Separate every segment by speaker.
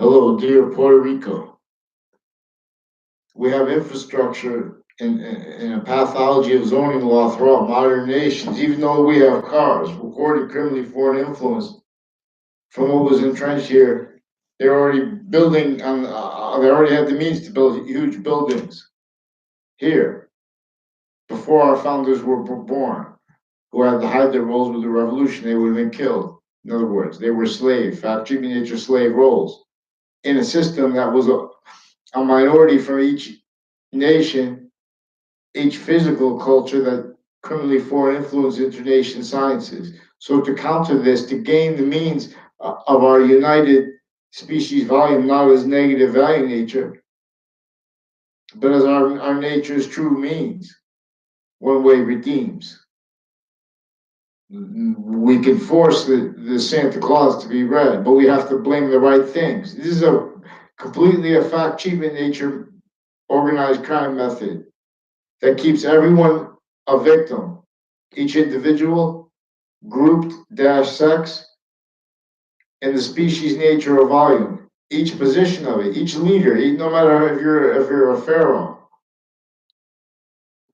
Speaker 1: Hello, dear Puerto Rico. We have infrastructure and a pathology of zoning law throughout modern nations, even though we have cars, recorded criminally foreign influence from what was entrenched here. They're already building on, they already had the means to build huge buildings here before our founders were born, who had to hide their roles with the revolution. They would have been killed. In other words, they were slave, fact, treating nature slave roles in a system that was a minority from each nation, each physical culture that criminally foreign influence internation sciences. So to counter this, to gain the means of our united species volume, not as negative value nature, but as our nature's true means, one way redeems. We can force the Santa Claus to be red, but we have to blame the right things. This is a completely a fact cheap in nature organized crime method that keeps everyone a victim, each individual, grouped dash sex, and the species nature or volume, each position of it, each leader, no matter if you're a pharaoh,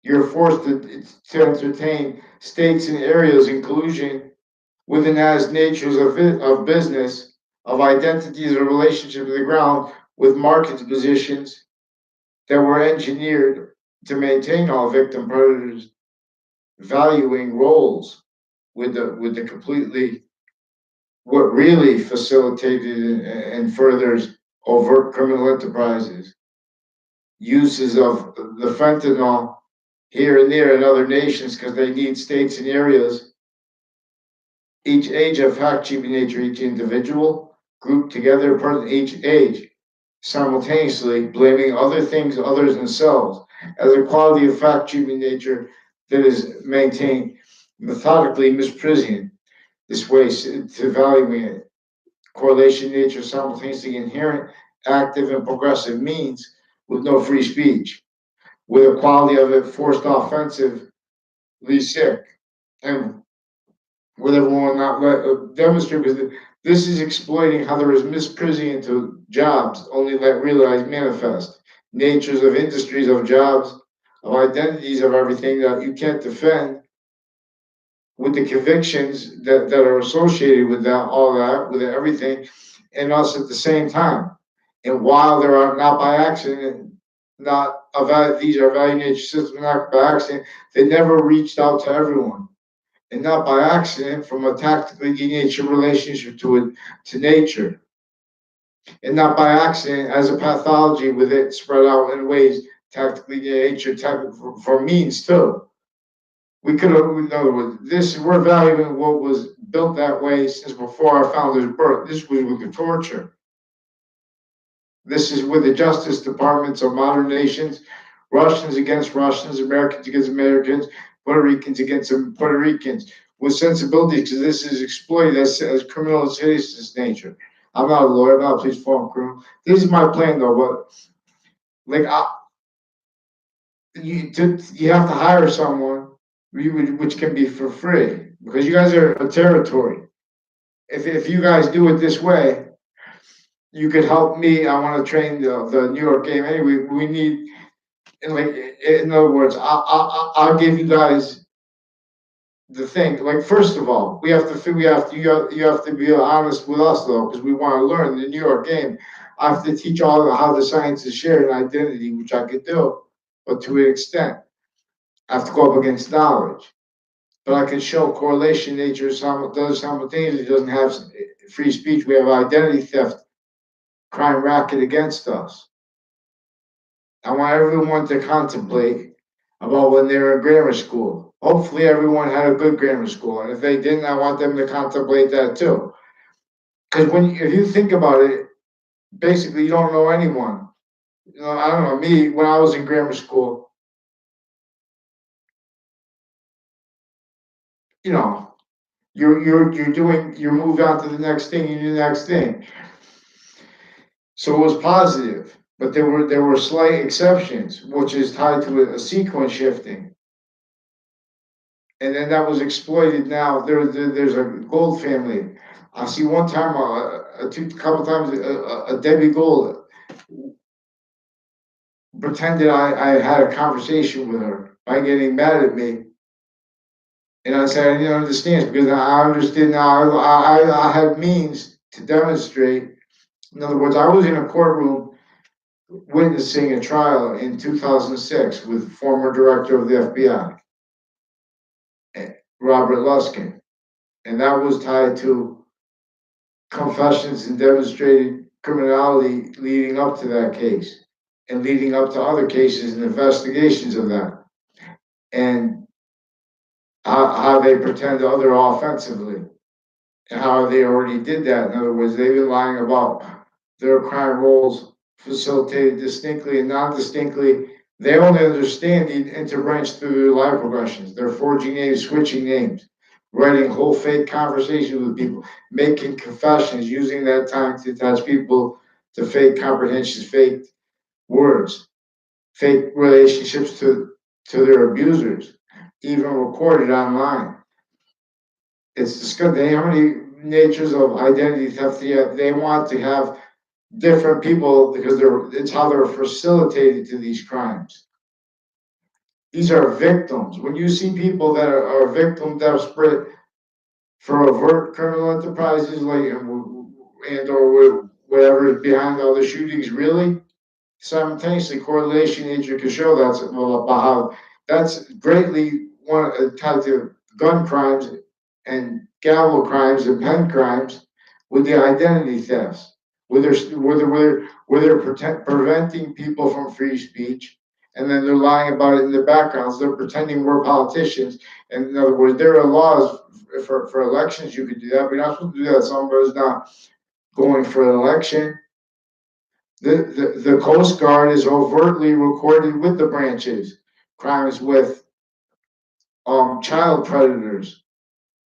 Speaker 1: you're forced to entertain states and areas in collusion with and as natures of business, of identities or relationship to the ground, with market positions that were engineered to maintain all victim predators valuing roles with the completely what really facilitated and furthers overt criminal enterprises, uses of the fentanyl here and there in other nations because they need states and areas, each age of fact cheaping nature, each individual grouped together, person each age, simultaneously blaming other things, others themselves, as a quality of fact cheaping nature that is maintained methodically misprision this way to valuing it. Correlation nature simultaneously inherent, active, and progressive means with no free speech, with a quality of it forced offensively sick, and with everyone not let demonstrate because this is exploiting how there is misprision into jobs only let realized manifest natures of industries of jobs of identities of everything that you can't defend with the convictions that are associated with that, all that, with everything, and us at the same time. And while there are not by accident, not about these are value nature systems, not by accident, they never reached out to everyone. And not by accident from a tactically nature relationship to it to nature. And not by accident as a pathology with it spread out in ways tactically nature for means too. We could have, in other words, this we're valuing what was built that way since before our founders' birth. This was with the torture. This is with the justice departments of modern nations, Russians against Russians, Americans against Americans, Puerto Ricans against Puerto Ricans, with sensibilities, because this is exploited as criminal and citizens nature. I'm not a lawyer, I'm not a police form criminal. This is my plan though, but like you have to hire someone which can be for free because you guys are a territory. If you guys do it this way, you could help me. I want to train the New York game. Anyway, we need, like, in other words, I'll give you guys the thing. Like, first of all, you have to be honest with us though, because we want to learn the New York game. I have to teach all how the science is shared and identity, which I could do, but to an extent, I have to go up against knowledge. But I can show correlation nature does simultaneously doesn't have free speech. We have identity theft, crime racket against us. I want everyone to contemplate about when they were in grammar school. Hopefully, everyone had a good grammar school, and if they didn't, I want them to contemplate that too. Because if you think about it, basically, you don't know anyone. I don't know me when I was in grammar school. You know, you're moving on to the next thing, you do the next thing. So it was positive, but there were slight exceptions, which is tied to a sequence shifting. And then that was exploited. Now there's a gold family. I see one time couple times a Debbie Gold pretended I had a conversation with her by getting mad at me. And I said I didn't understand because I understood now. I had means to demonstrate. In other words, I was in a courtroom witnessing a trial in 2006 with former director of the FBI, Robert Luskin, and that was tied to confessions and demonstrated criminality leading up to that case and leading up to other cases and investigations of that, and how they pretend to other offensively, and how they already did that. In other words, they've been lying about their crime roles facilitated distinctly and non-distinctly. They only understand the interbranch through their life progressions. They're forging names, switching names, writing whole fake conversations with people, making confessions, using that time to attach people to fake comprehensions, fake words, fake relationships to their abusers, even recorded online. It's disgusting how many natures of identity theft they want to have different people because it's how they're facilitated to these crimes. These are victims. When you see people that are victim desperate for overt criminal enterprises like and or whatever is behind all the shootings, really simultaneously correlation nature can show that's about how that's greatly tied to gun crimes and gavel crimes and pen crimes with the identity thefts, where they're preventing people from free speech, and then they're lying about it in the backgrounds. They're pretending we're politicians. And in other words, there are laws for elections. You could do that, but you're not supposed to do that. Somebody's not going for an election. The Coast Guard is overtly recorded with the branches, crimes with child predators,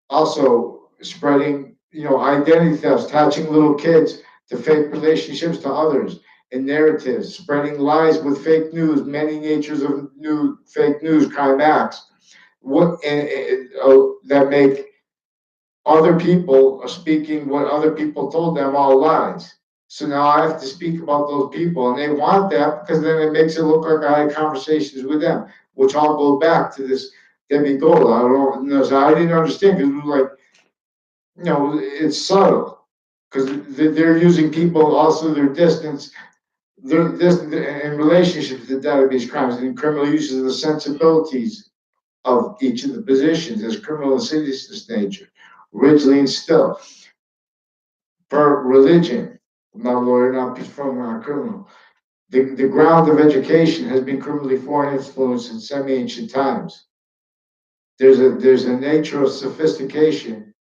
Speaker 1: also spreading, identity thefts, attaching little kids to fake relationships to others, and narratives, spreading lies with fake news, many natures of new fake news, crime acts, that make other people speaking what other people told them all lies. So now I have to speak about those people, and they want that because then it makes it look like I had conversations with them, which all go back to this Debbie Gold. I don't know, so I didn't understand because it was like, it's subtle because they're using people also their distance, in relationships to database crimes and criminal uses of the sensibilities of each of the positions as criminal insidious nature, originally instilled per religion. I'm not a lawyer, not from a criminal. The ground of education has been criminally foreign influence in semi-ancient times. There's a nature of sophistication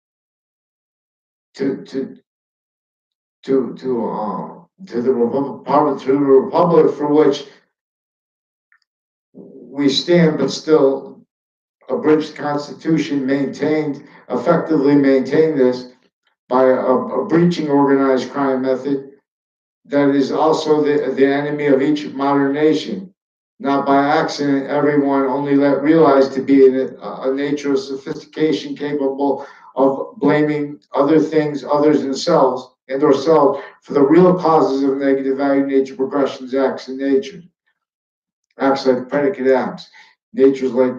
Speaker 1: to to to the republic for which we stand, but still abridged constitution maintained effectively maintained this by a breaching organized crime method that is also the enemy of each modern nation. Not by accident, everyone only let realized to be a nature of sophistication capable of blaming other things, others themselves, and ourselves for the real causes of negative value nature progressions, acts in nature. Acts like predicate acts, natures like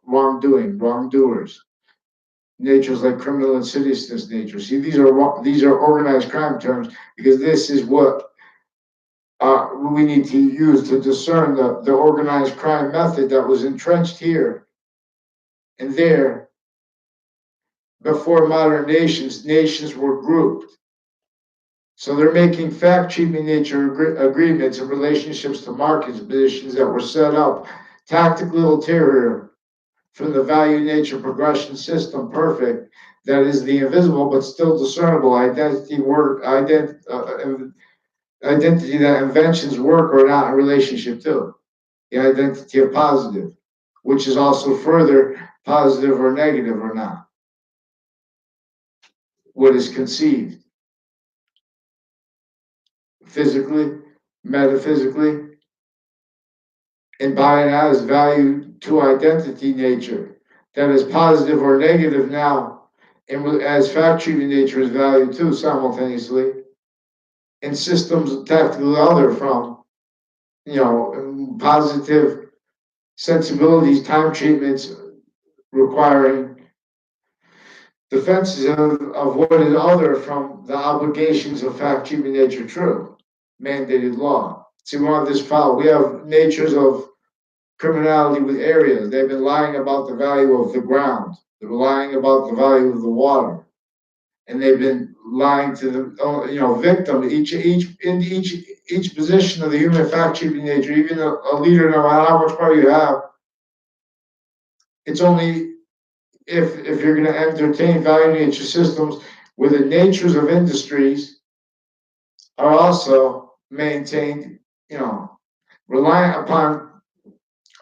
Speaker 1: wrongdoing, wrongdoers, natures like criminal insidiousness nature. See, these are organized crime terms because this is what we need to use to discern the organized crime method that was entrenched here and there before modern nations were grouped. So they're making fact treatment nature agreements and relationships to markets positions that were set up tactically ulterior from the value nature progression system perfect that is the invisible but still discernible identity that inventions work or not in relationship to the identity of positive, which is also further positive or negative or not, what is conceived physically, metaphysically, and by and as value to identity nature that is positive or negative now, and as fact treating nature is value too simultaneously. and systems tactically other from, positive sensibilities, time treatments requiring defenses of what is other from the obligations of fact keeping nature true, mandated law. See, we want this foul. We have natures of criminality with areas. They've been lying about the value of the ground. They're lying about the value of the water, and they've been lying to the victim. Each position of the human fact keeping nature, even a leader, no matter how much power you have, it's only if you're going to entertain value nature systems where the natures of industries are also maintained, you know, relying upon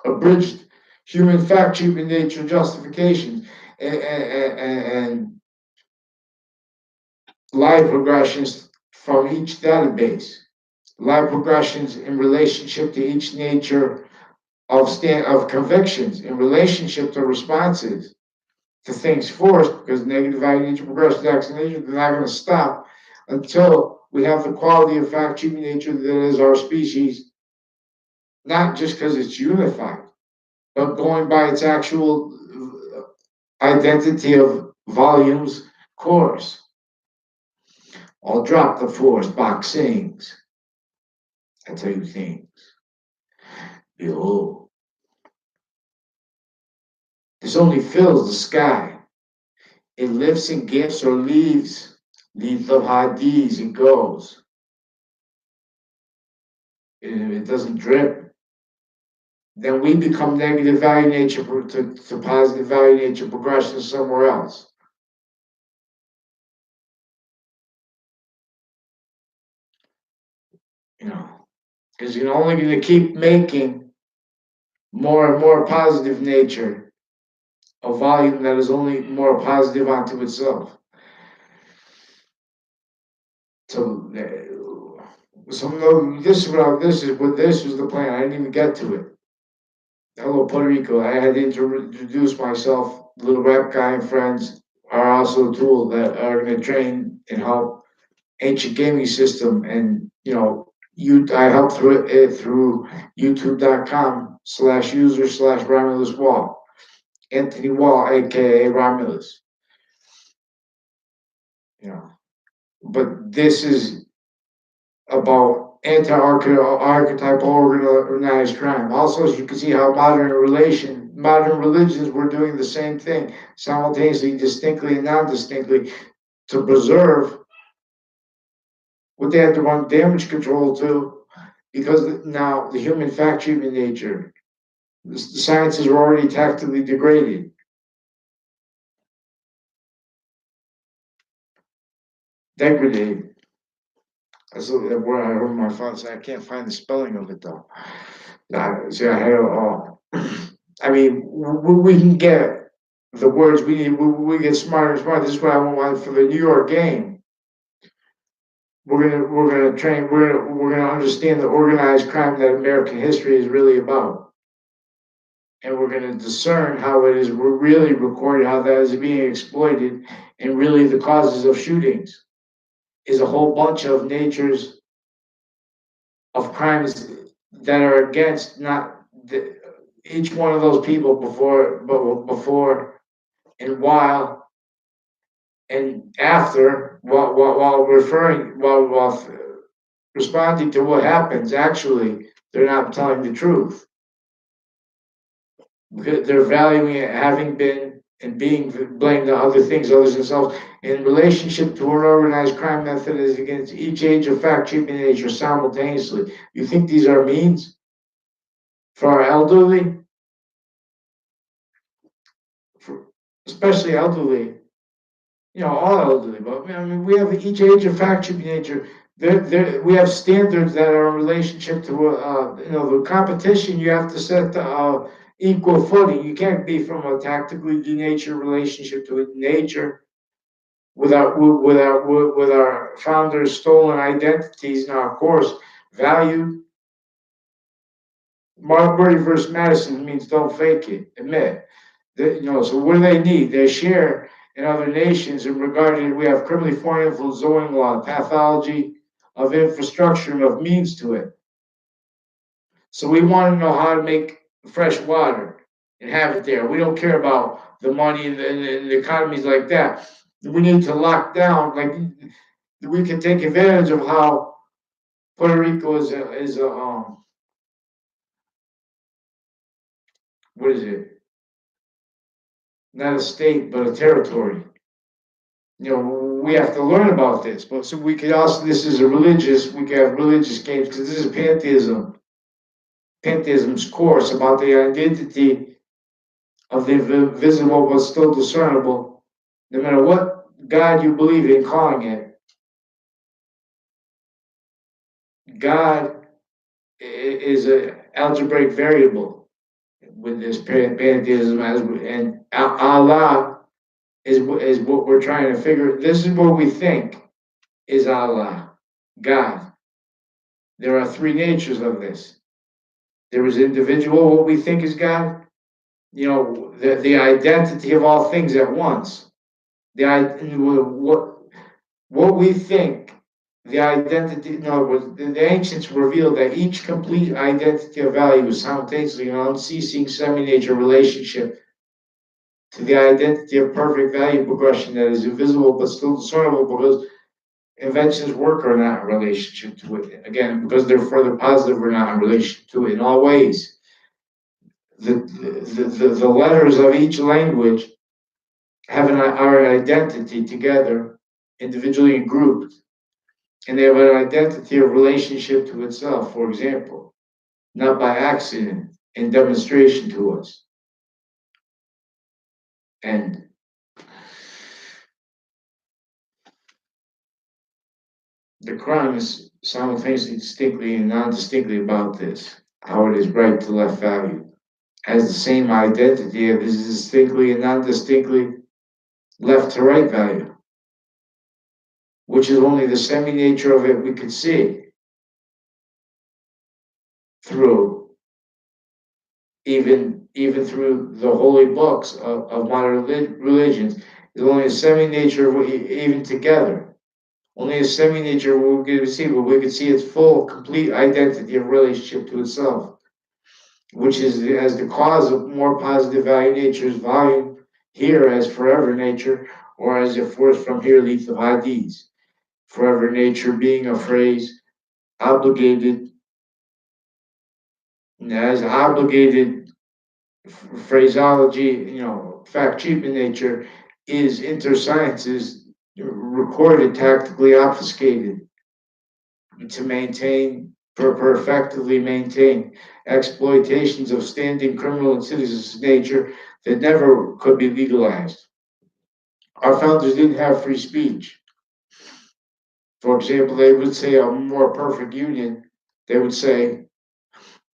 Speaker 1: abridged human fact keeping nature justifications and live progressions from each database, live progressions in relationship to each nature of convictions, in relationship to responses to things forced, because negative value nature progressions acts in nature, they're not going to stop until we have the quality of fact keeping nature that is our species, not just because it's unified, but going by its actual identity of volumes course. I'll drop the force box sings. I tell you things. Behold, this only fills the sky. It lifts and gifts or leaves. Leaves of hadiths, it goes. It doesn't drip. Then we become negative value nature to positive value nature progression somewhere else. You know, because you're only going to keep making more and more positive nature a volume that is only more positive onto itself. So this was the plan. I didn't even get to it. Hello, Puerto Rico. I had to introduce myself. Little rap guy and friends are also a tool that are going to train and help ancient gaming system. And I help through it through youtube.com/user/Romulus Wall. Anthony Wall, aka Romulus. You know, but this is about anti-archetypal organized crime. Also, as you can see how modern religions were doing the same thing simultaneously, distinctly and non-distinctly, to preserve what they had to run damage control to, because now the human fact treatment nature, the sciences are already tactically degraded. Degraded. That's the word I heard my father say. I can't find the spelling of it though. See, I had it all. I mean, we can get the words we need. We get smarter and smarter. This is what I want for the New York game. We're gonna train. We're gonna understand the organized crime that American history is really about, and we're gonna discern how it is really recorded, how that is being exploited, and really the causes of shootings is a whole bunch of natures of crimes that are against not each one of those people before and while and after while referring while responding to what happens. Actually, they're not telling the truth because they're valuing it having been and being blamed on other things other than themselves in relationship to an organized crime method is against each age of fact treatment nature simultaneously. You think these are means for our elderly, for, especially elderly, all elderly, but I mean, we have each age of fact should be nature. We have standards that are in relationship to, the competition. You have to set equal footing. You can't be from a tactically denatured relationship to nature with our founders' stolen identities and our course valued. Marbury versus Madison means don't fake it, admit. So what do they need? They share in other nations in regarding we have criminally foreign influence zoning law, pathology of infrastructure and of means to it. So we want to know how to make fresh water and have it there. We don't care about the money and the economies like that. We need to lock down, like we can take advantage of how Puerto Rico is a what is it? Not a state, but a territory. You know, we have to learn about this. But so we could also, this is a religious, we can have religious games because this is pantheism. Pantheism's course about the identity of the invisible but still discernible. No matter what God you believe in calling it, God is an algebraic variable with this pantheism, and Allah is what we're trying to figure. This is what we think is Allah, God. There are three natures of this. There is individual, what we think is God. You know, the identity of all things at once. What we think, the identity. In other words, the ancients revealed that each complete identity of value is simultaneously an unceasing semi-nature relationship to the identity of perfect value progression that is invisible but still discernible because inventions work are not in relationship to it. Again, because they're further positive, we're not in relation to it in all ways. The letters of each language have our identity together, individually and grouped, and they have an identity of relationship to itself, for example, not by accident, in demonstration to us. And the Quran is simultaneously distinctly and non-distinctly about this, how it is right to left value, has the same identity of is distinctly and non-distinctly left to right value, which is only the semi-nature of it we could see through, even through the holy books of modern religions, is only a semi-nature of what even together. Only a semi-nature of what we could see, but we could see its full, complete identity of relationship to itself, which is as the cause of more positive value nature's volume here as forever nature, or as a force from here leads of hadiths. Forever nature being a phrase obligated as obligated phraseology, you know, fact cheap in nature, is intersciences recorded tactically obfuscated to maintain, effectively maintain exploitations of standing criminal and citizens nature that never could be legalized. Our founders didn't have free speech. For example, they would say a more perfect union, they would say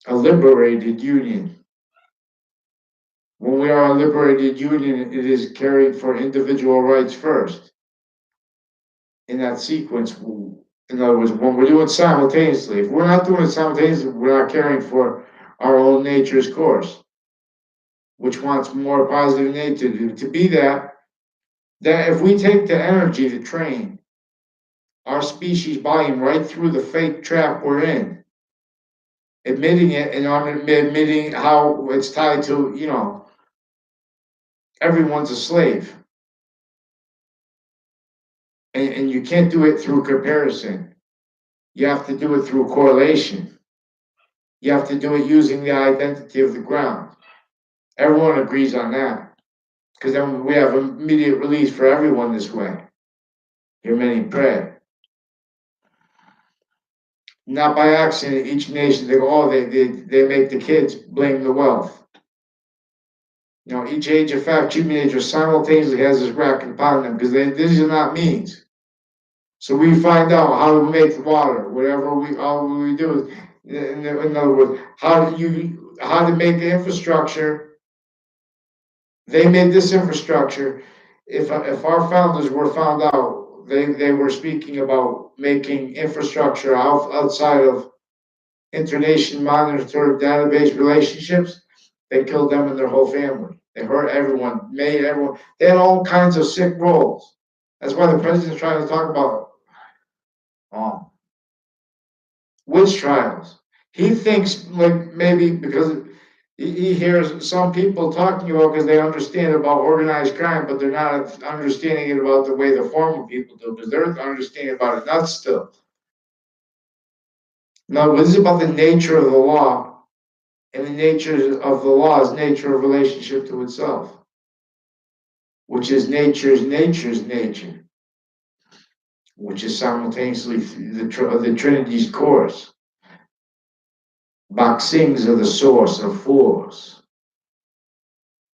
Speaker 1: a liberated union. When we are a liberated union, it is caring for individual rights first. In that sequence, in other words, when we're doing simultaneously, if we're not doing it simultaneously, we're not caring for our own nature's course, which wants more positive nature to be that if we take the energy to train our species volume right through the fake trap we're in, admitting it and admitting how it's tied to, you know, everyone's a slave. And you can't do it through comparison. You have to do it through correlation. You have to do it using the identity of the ground. Everyone agrees on that. Because then we have immediate release for everyone this way. Hear many pray. Not by accident, each nation, they make the kids blame the wealth. You know, each age of fact, human nature simultaneously has this racket upon them because these are not means. So we find out how to make water, whatever all we do. In other words, how to make the infrastructure. They made this infrastructure. If our founders were found out, they were speaking about making infrastructure outside of international monitored database relationships. They killed them and their whole family. They hurt everyone, made everyone. They had all kinds of sick roles. That's why the president's trying to talk about witch trials. He thinks like maybe because he hears some people talking about because they understand about organized crime, but they're not understanding it about the way the former people do because they're understanding about it nuts still. Now, this is about the nature of the law, and the nature of the law is nature of relationship to itself, which is nature's nature, which is simultaneously the Trinity's course. Boxings are the source of force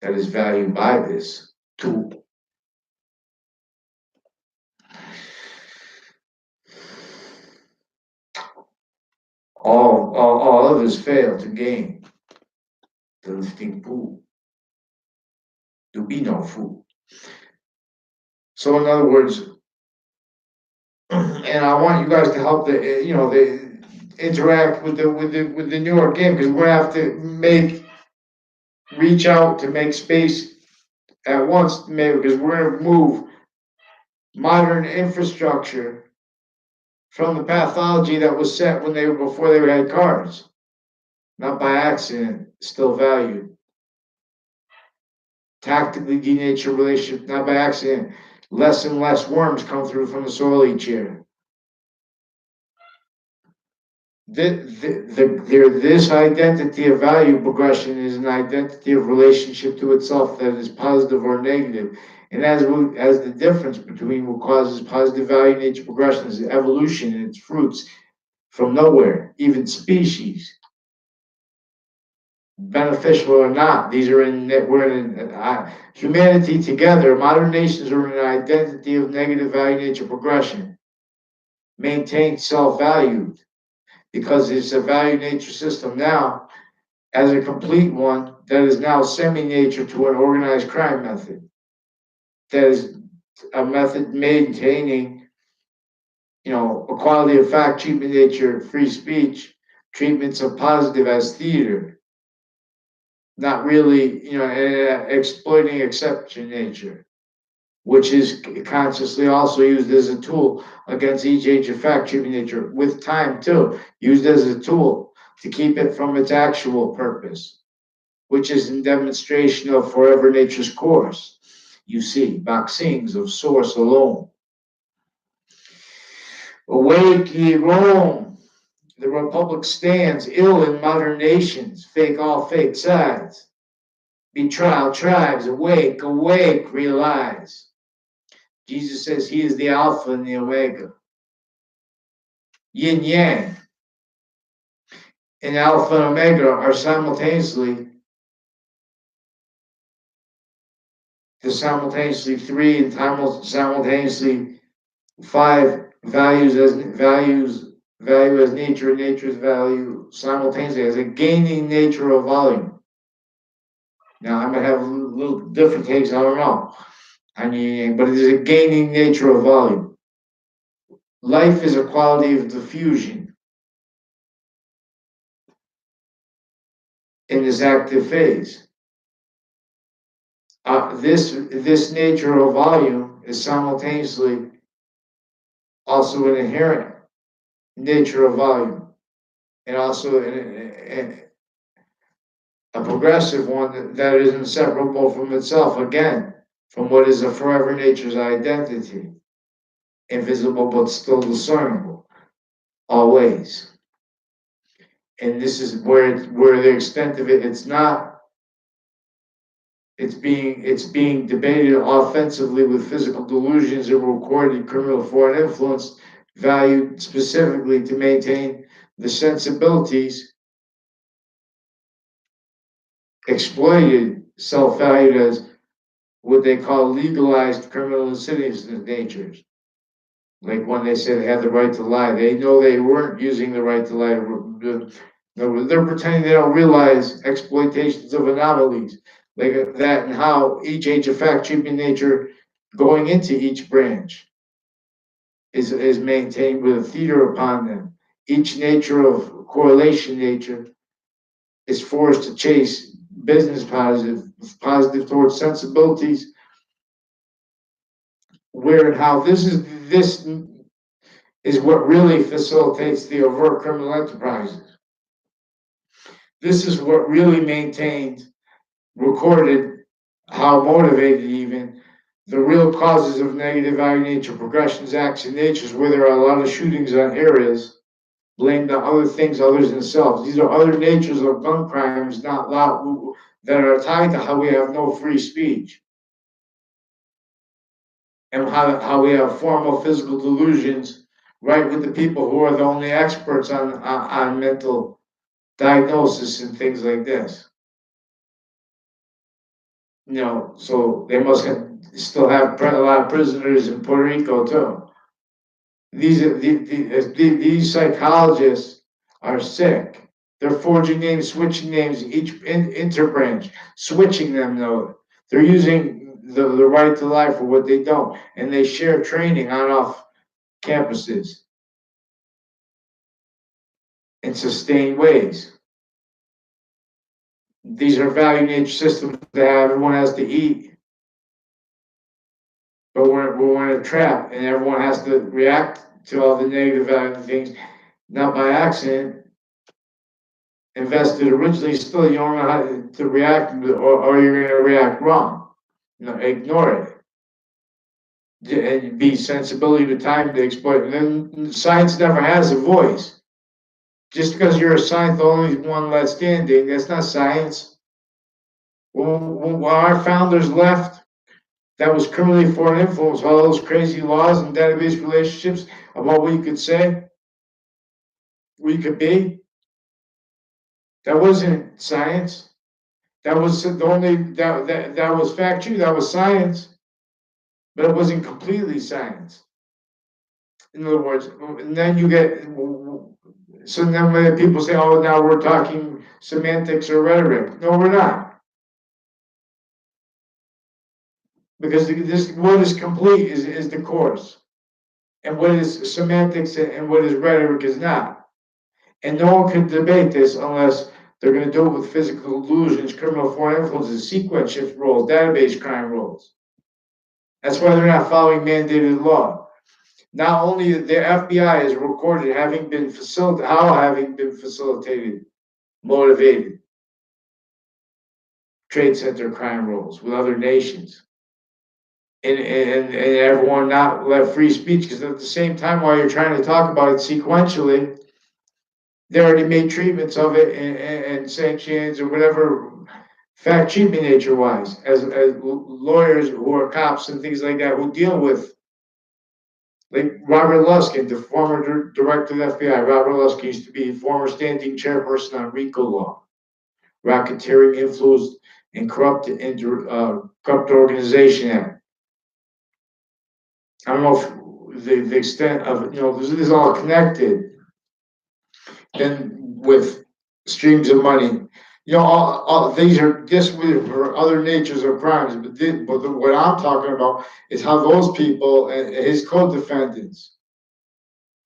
Speaker 1: that is valued by this tool. All others fail to gain the lifting pool, to be no fool. So, in other words, and I want you guys to help the interact with the newer game because we're gonna have to reach out to make space at once, maybe because we're gonna move modern infrastructure from the pathology that was set when they were before they had cars, not by accident, still valued. Tactically denatured relationship, not by accident. Less and less worms come through from the soil each year. This identity of value progression is an identity of relationship to itself that is positive or negative. And as the difference between what causes positive value nature progression is evolution and its fruits from nowhere, even species, beneficial or not. These are we're in humanity together. Modern nations are in an identity of negative value nature progression, maintain self-value because it's a value nature system now as a complete one that is now semi-nature to an organized crime method. That is a method maintaining, equality of fact, treatment nature, free speech, treatments of positive as theater, not really, exploiting exception nature, which is consciously also used as a tool against each age of fact, treatment nature, with time too, used as a tool to keep it from its actual purpose, which is in demonstration of forever nature's course. You see, boxings of source alone. Awake ye Rome, the Republic stands ill in modern nations, fake all fake sides. Betrayal tribes, awake, awake, realize. Jesus says he is the Alpha and the Omega. Yin Yang and Alpha and Omega are simultaneously three and simultaneously five value as nature and nature's value simultaneously as a gaining nature of volume. Now I might have a little different takes, I don't know. But it is a gaining nature of volume. Life is a quality of diffusion in this active phase. This nature of volume is simultaneously also an inherent nature of volume, and also a progressive one that is inseparable from itself, again, from what is a forever nature's identity, invisible but still discernible, always. And this is where the extent of it, it's being debated offensively with physical delusions and recorded criminal foreign influence, valued specifically to maintain the sensibilities, exploited, self-valued as what they call legalized criminal insidious natures. Like when they say they had the right to lie, they know they weren't using the right to lie. They're pretending they don't realize exploitations of anomalies like that and how each age of fact treatment nature going into each branch is maintained with a theater upon them. Each nature of correlation nature is forced to chase business positive towards sensibilities, where and how this is what really facilitates the overt criminal enterprises. This is what really maintained, recorded, how motivated even, the real causes of negative value nature, progressions, acts, and natures, where there are a lot of shootings on areas blamed on other things other than themselves. These are other natures of gun crimes, not that are tied to how we have no free speech and how we have formal physical delusions, right, with the people who are the only experts on mental diagnosis and things like this. So they must still have a lot of prisoners in Puerto Rico too. These psychologists are sick. They're forging names, switching names, each interbranch, switching them though. They're using the right to life for what they don't, and they share training on off campuses in sustained ways. These are value nature systems that everyone has to eat, but we're in a trap, and everyone has to react to all the negative value things, not by accident. Invested originally, still you don't know how to react, or you're going to react wrong. Ignore it and be sensibility to time to exploit. And then science never has a voice. Just because you're a science, the only one left standing, that's not science. When our founders left, that was criminally foreign influence, all those crazy laws and database relationships about what you could say, what you could be. That wasn't science. That was the only that was fact true. That was science, but it wasn't completely science. In other words, and then you get so then when people say, "Oh, now we're talking semantics or rhetoric," no, we're not, because this what is complete is the course, and what is semantics and what is rhetoric is not, and no one can debate this unless they're going to do it with physical illusions, criminal foreign influences, sequence shift rules, database crime rules. That's why they're not following mandated law. Not only the FBI is recorded having been facilitated, motivated trade center crime rules with other nations, and everyone not let free speech, because at the same time, while you're trying to talk about it sequentially, they already made treatments of it and sanctions or whatever fact treatment nature wise, as lawyers who are cops and things like that who deal with, like Robert Luskin, the former director of the FBI. Robert Luskin used to be former standing chairperson on RICO law, Racketeering, Influenced, and Corrupt Organization Act. I don't know if the extent of, this is all connected, and with streams of money. All these are just for other natures of crimes, but what I'm talking about is how those people and his co-defendants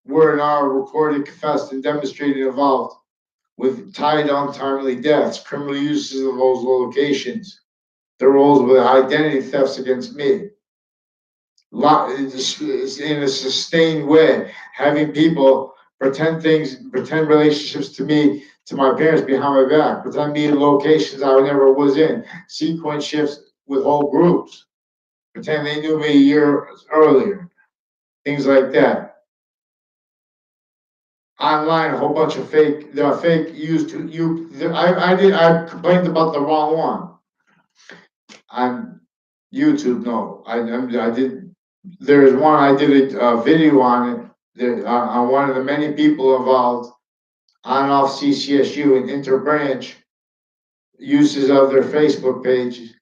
Speaker 1: were now recorded, confessed, and demonstrated involved with tied untimely deaths, criminal uses of those locations, their roles with identity thefts against me, in a sustained way, having people pretend relationships to me, to my parents behind my back, pretend me in locations I never was in, sequence shifts with whole groups, pretend they knew me a year earlier, things like that. Online, a whole bunch of fake used to you. I complained about the wrong one on YouTube. No, I did. There's one I did a video on it. On one of the many people involved on and off CCSU and interbranch uses of their Facebook pages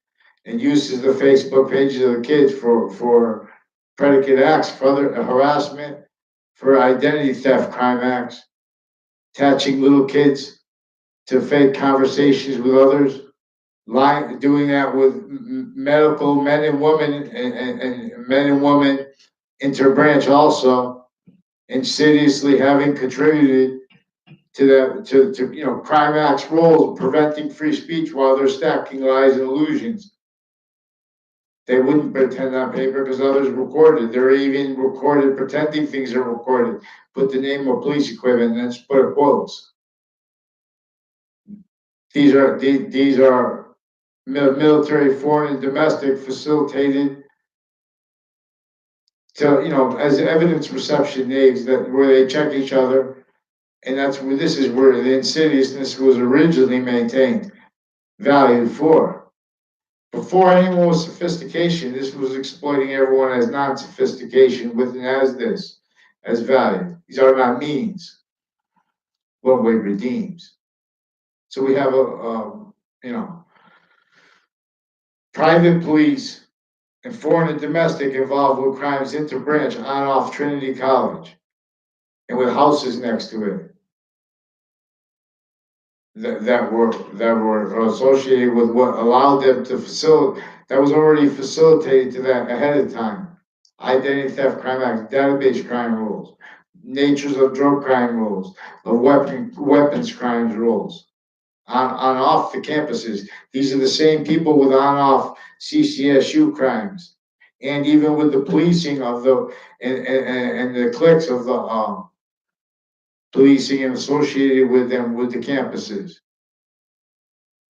Speaker 1: and uses the Facebook pages of the kids for predicate acts, for other harassment, for identity theft crime acts, attaching little kids to fake conversations with others, doing that with medical men and women, and men and women interbranch also, insidiously having contributed to crime acts roles, preventing free speech while they're stacking lies and illusions. They wouldn't pretend on paper because others recorded. They're even recorded pretending things are recorded. Put the name of police equipment and then just put a quotes. These are military, foreign, and domestic facilitated to, as evidence reception aids that where they check each other, and that's where this is where the insidiousness was originally maintained, valued for. Before anyone was sophistication, this was exploiting everyone as non-sophistication with and as this, as value. These are not means. One way redeems. So we have you know, private police and foreign and domestic involved with crimes interbranch on and off Trinity College and with houses next to it that were associated with what allowed them to facilitate that was already facilitated to that ahead of time. Identity theft crime act, database crime rules, natures of drug crime rules, the weapons crimes rules. On off the campuses. These are the same people with on off CCSU crimes. And even with the policing of the and the cliques of the policing and associated with them with the campuses.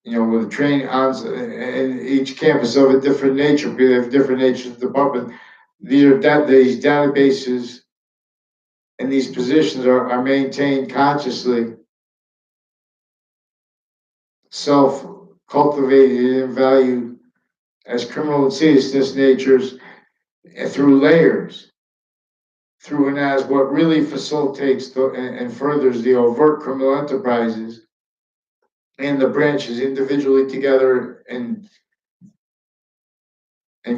Speaker 1: With training on and each campus of a different nature, because they have different natures of department. These databases and these positions are maintained consciously, self cultivated and valued as criminal insidiousness natures through layers, through and as what really facilitates and furthers the overt criminal enterprises and the branches individually together and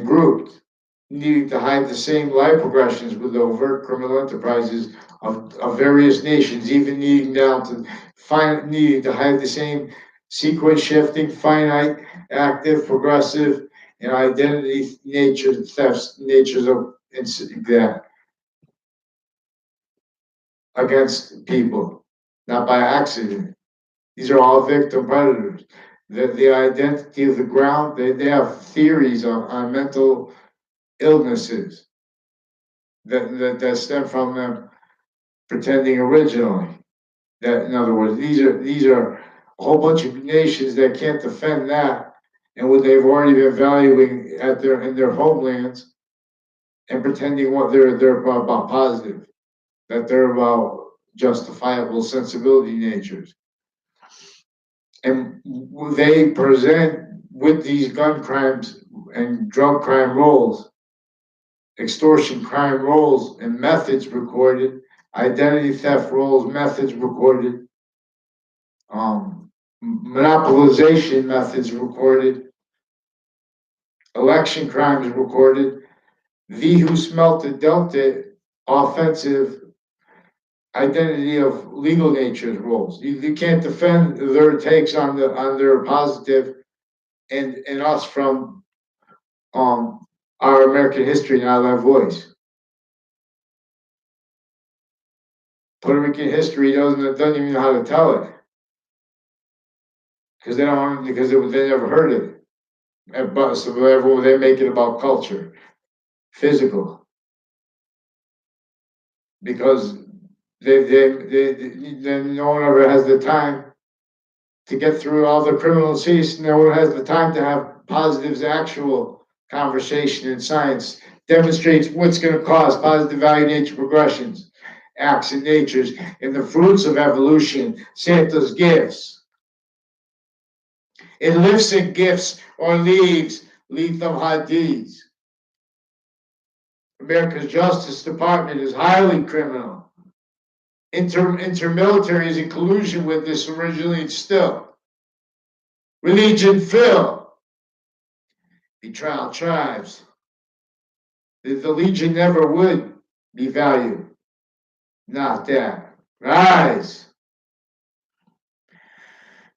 Speaker 1: grouped, needing to hide the same life progressions with the overt criminal enterprises of various nations, even needing to hide the same sequence shifting, finite, active, progressive, and identity natures of that against people, not by accident. These are all victim predators. The identity of the ground, they have theories on mental illnesses that stem from them pretending originally. That, in other words, these are a whole bunch of nations that can't defend that, and what they've already been valuing in their homelands, and pretending what they're about positive, that they're about justifiable sensibility natures, and they present with these gun crimes and drug crime roles, extortion crime roles and methods recorded, identity theft roles, methods recorded, monopolization methods recorded, election crimes recorded, the who smelt it dealt it, offensive identity of legal nature's roles. You can't defend their takes on their positive and us from our American history and our that voice. Puerto Rican history doesn't even know how to tell it because they never heard it. But so everyone they make it about culture, physical, because then no one ever has the time to get through all the criminal cease. No one has the time to have positives, actual conversation in science demonstrates what's going to cause positive value nature progressions, acts and natures, and the fruits of evolution, Santa's gifts. It lifts and gifts or leaves lethal hadiths. America's Justice Department is highly criminal. Intermilitary is in collusion with this originally still. Religion fill. Betrayal tribes. The Legion never would be valued. Not that. Rise.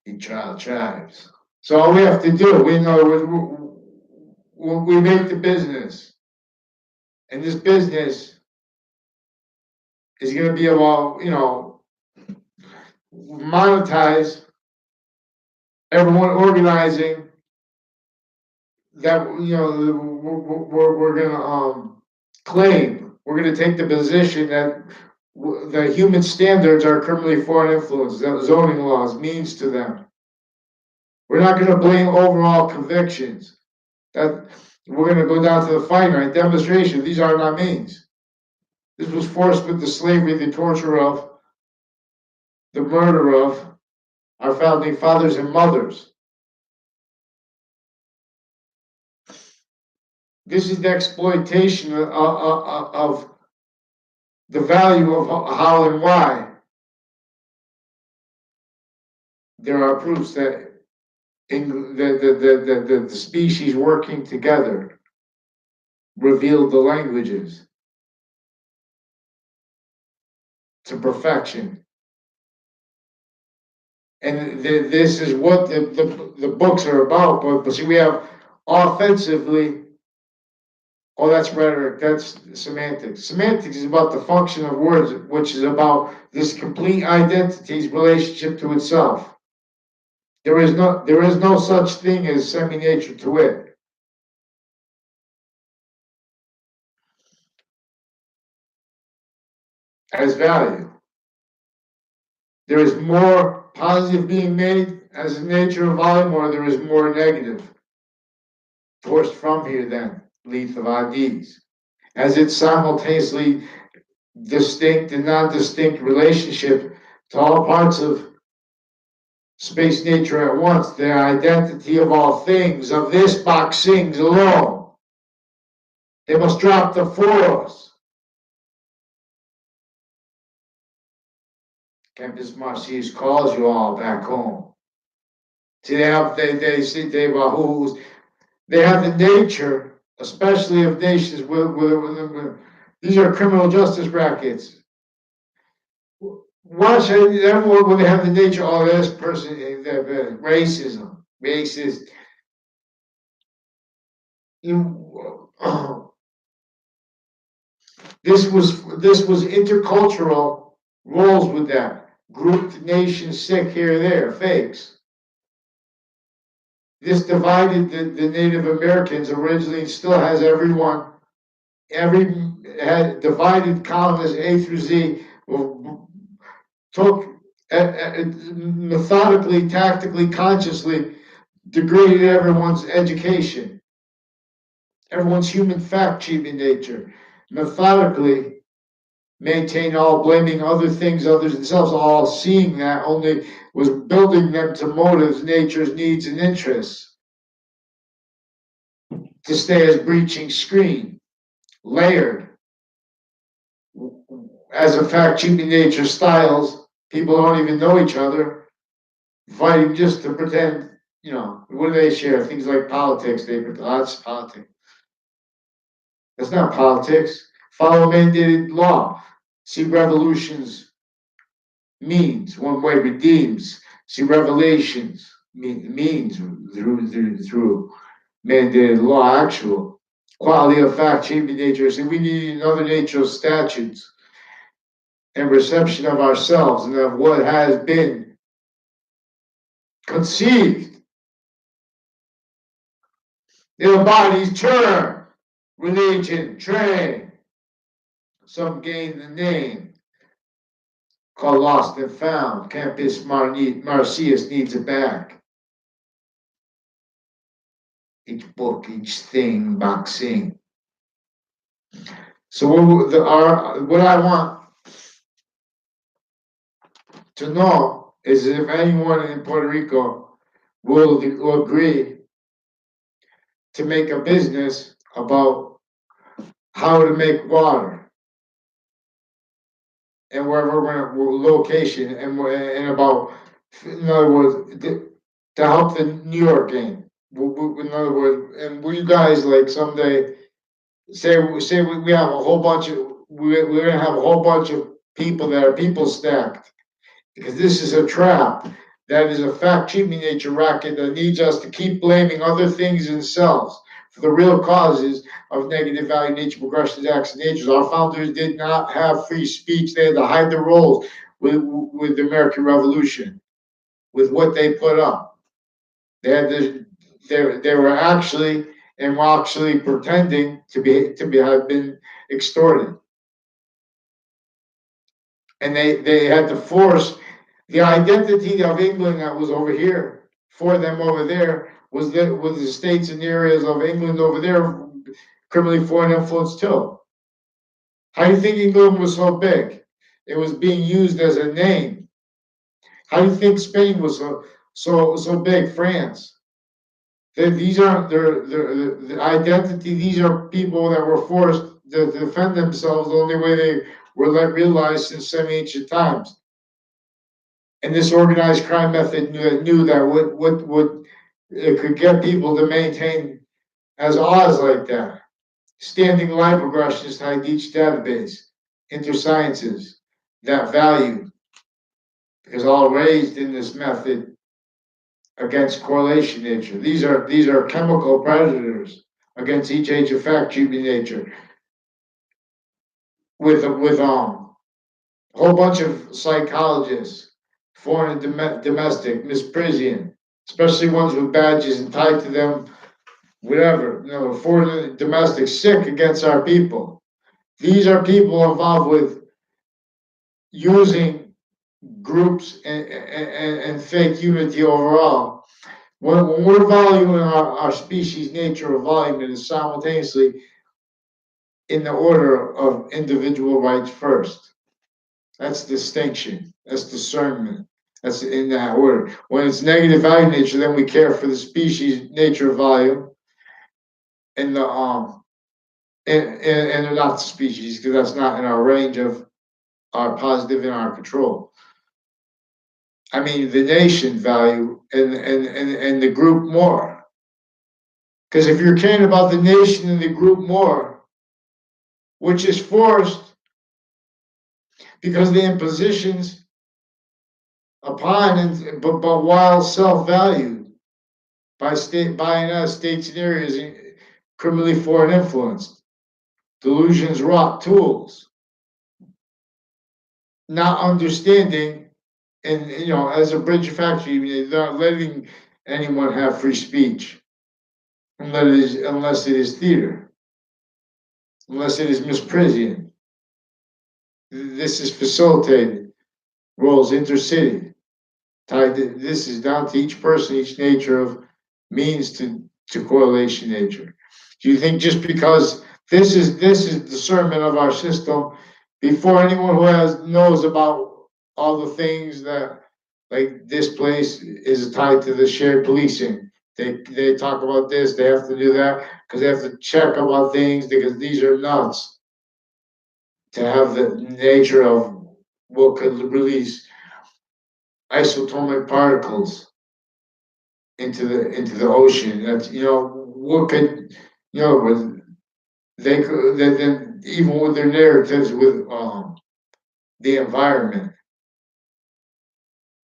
Speaker 1: Betrayal tribes. So all we have to do, we know we make the business. And this business is going to be about, monetize everyone organizing that we're gonna claim. We're gonna take the position that the human standards are criminally foreign influence. That zoning laws means to them. We're not gonna blame overall convictions. That we're gonna go down to the finite demonstration. These are not means. This was forced with the slavery, the torture of, the murder of our founding fathers and mothers. This is the exploitation of the value of how and why. There are proofs that in the species working together revealed the languages to perfection. And this is what the books are about. But see, we have offensively, oh, that's rhetoric, that's semantics. Semantics is about the function of words, which is about this complete identity's relationship to itself. There is no such thing as semi-nature to it, as value. There is more positive being made as a nature of volume, or there is more negative forced from here then, leaf of IDs. As it's simultaneously distinct and non-distinct relationship to all parts of space nature at once, the identity of all things, of this box sings alone. They must drop the force. Campus Marcius calls you all back home. See, they have the nature, especially of nations these are criminal justice brackets. Watch everyone when they have the nature of this person, racism, racist. You, this was intercultural roles with that grouped nations, sick here, there, fakes. This divided the Native Americans originally and still has everyone, every had divided colonists A through Z, took methodically, tactically, consciously degraded everyone's education, everyone's human fact sheet nature, methodically maintain all blaming other things, others themselves, all seeing that only was building them to motives, nature's needs and interests to stay as breaching screen, layered as a fact sheet nature styles. People don't even know each other, fighting just to pretend, what do they share? Things like politics, they pretend, that's politics. That's not politics. Follow mandated law. See revolutions means, one way redeems. See revelations means through mandated law, actual. Quality of fact, changing nature. See, we need another nature of statutes and reception of ourselves and of what has been conceived in the body's turn, religion, train. Some gain the name called Lost and Found. Campus Marcius needs it back. Each book, each thing, boxing. So what I want to know is if anyone in Puerto Rico will agree to make a business about how to make water and wherever we're location and about, in other words, to help the New York game. In other words, and will you guys like someday say we have a whole bunch of we're gonna have a whole bunch of people that are people stacked because this is a trap. That is a fact cheating nature racket that needs us to keep blaming other things and selves for the real causes of negative value nature progression acts and natures. Our founders did not have free speech. They had to hide their roles with the American Revolution, with what they put up. They had to, they were actually and were actually pretending to be have been extorted. And they had to force the identity of England that was over here for them over there was the states and areas of England over there criminally foreign influence too. How do you think England was so big? It was being used as a name. How do you think Spain was so big? France. These aren't their identity. These are people that were forced to defend themselves the only way they were realized since semi-ancient times. And this organized crime method knew that what it could get people to maintain as odds like that. Standing line progressions tied to each database, intersciences that value is all raised in this method against correlation nature. These are chemical predators against each age effect treatment nature with a whole bunch of psychologists, foreign and domestic, Miss Prisian, especially ones with badges and tied to them, whatever, foreign and domestic, sick against our people. These are people involved with using groups and fake unity overall. When we're valuing our species nature of volume, it is simultaneously in the order of individual rights first. That's distinction. That's discernment. That's in that order. When it's negative value nature, then we care for the species nature volume and the and they're not the species because that's not in our range of our positive in our control. I mean the nation value and the group more. Because if you're caring about the nation and the group more, which is forced because of the impositions upon but while self-valued by and as states and areas criminally foreign influenced, delusions wrought tools, not understanding, and as a bridge factory, they're not letting anyone have free speech unless it is theater, unless it is misprision. This is facilitated roles intercity. Tied to, this is down to each person, each nature of means to correlation nature. Do you think just because this is discernment of our system before anyone who knows about all the things that like this place is tied to the shared policing. They talk about this, they have to do that because they have to check about things because these are nuts to have the nature of what could release isotopic particles into the ocean. That's what could when they could then even with their narratives with the environment.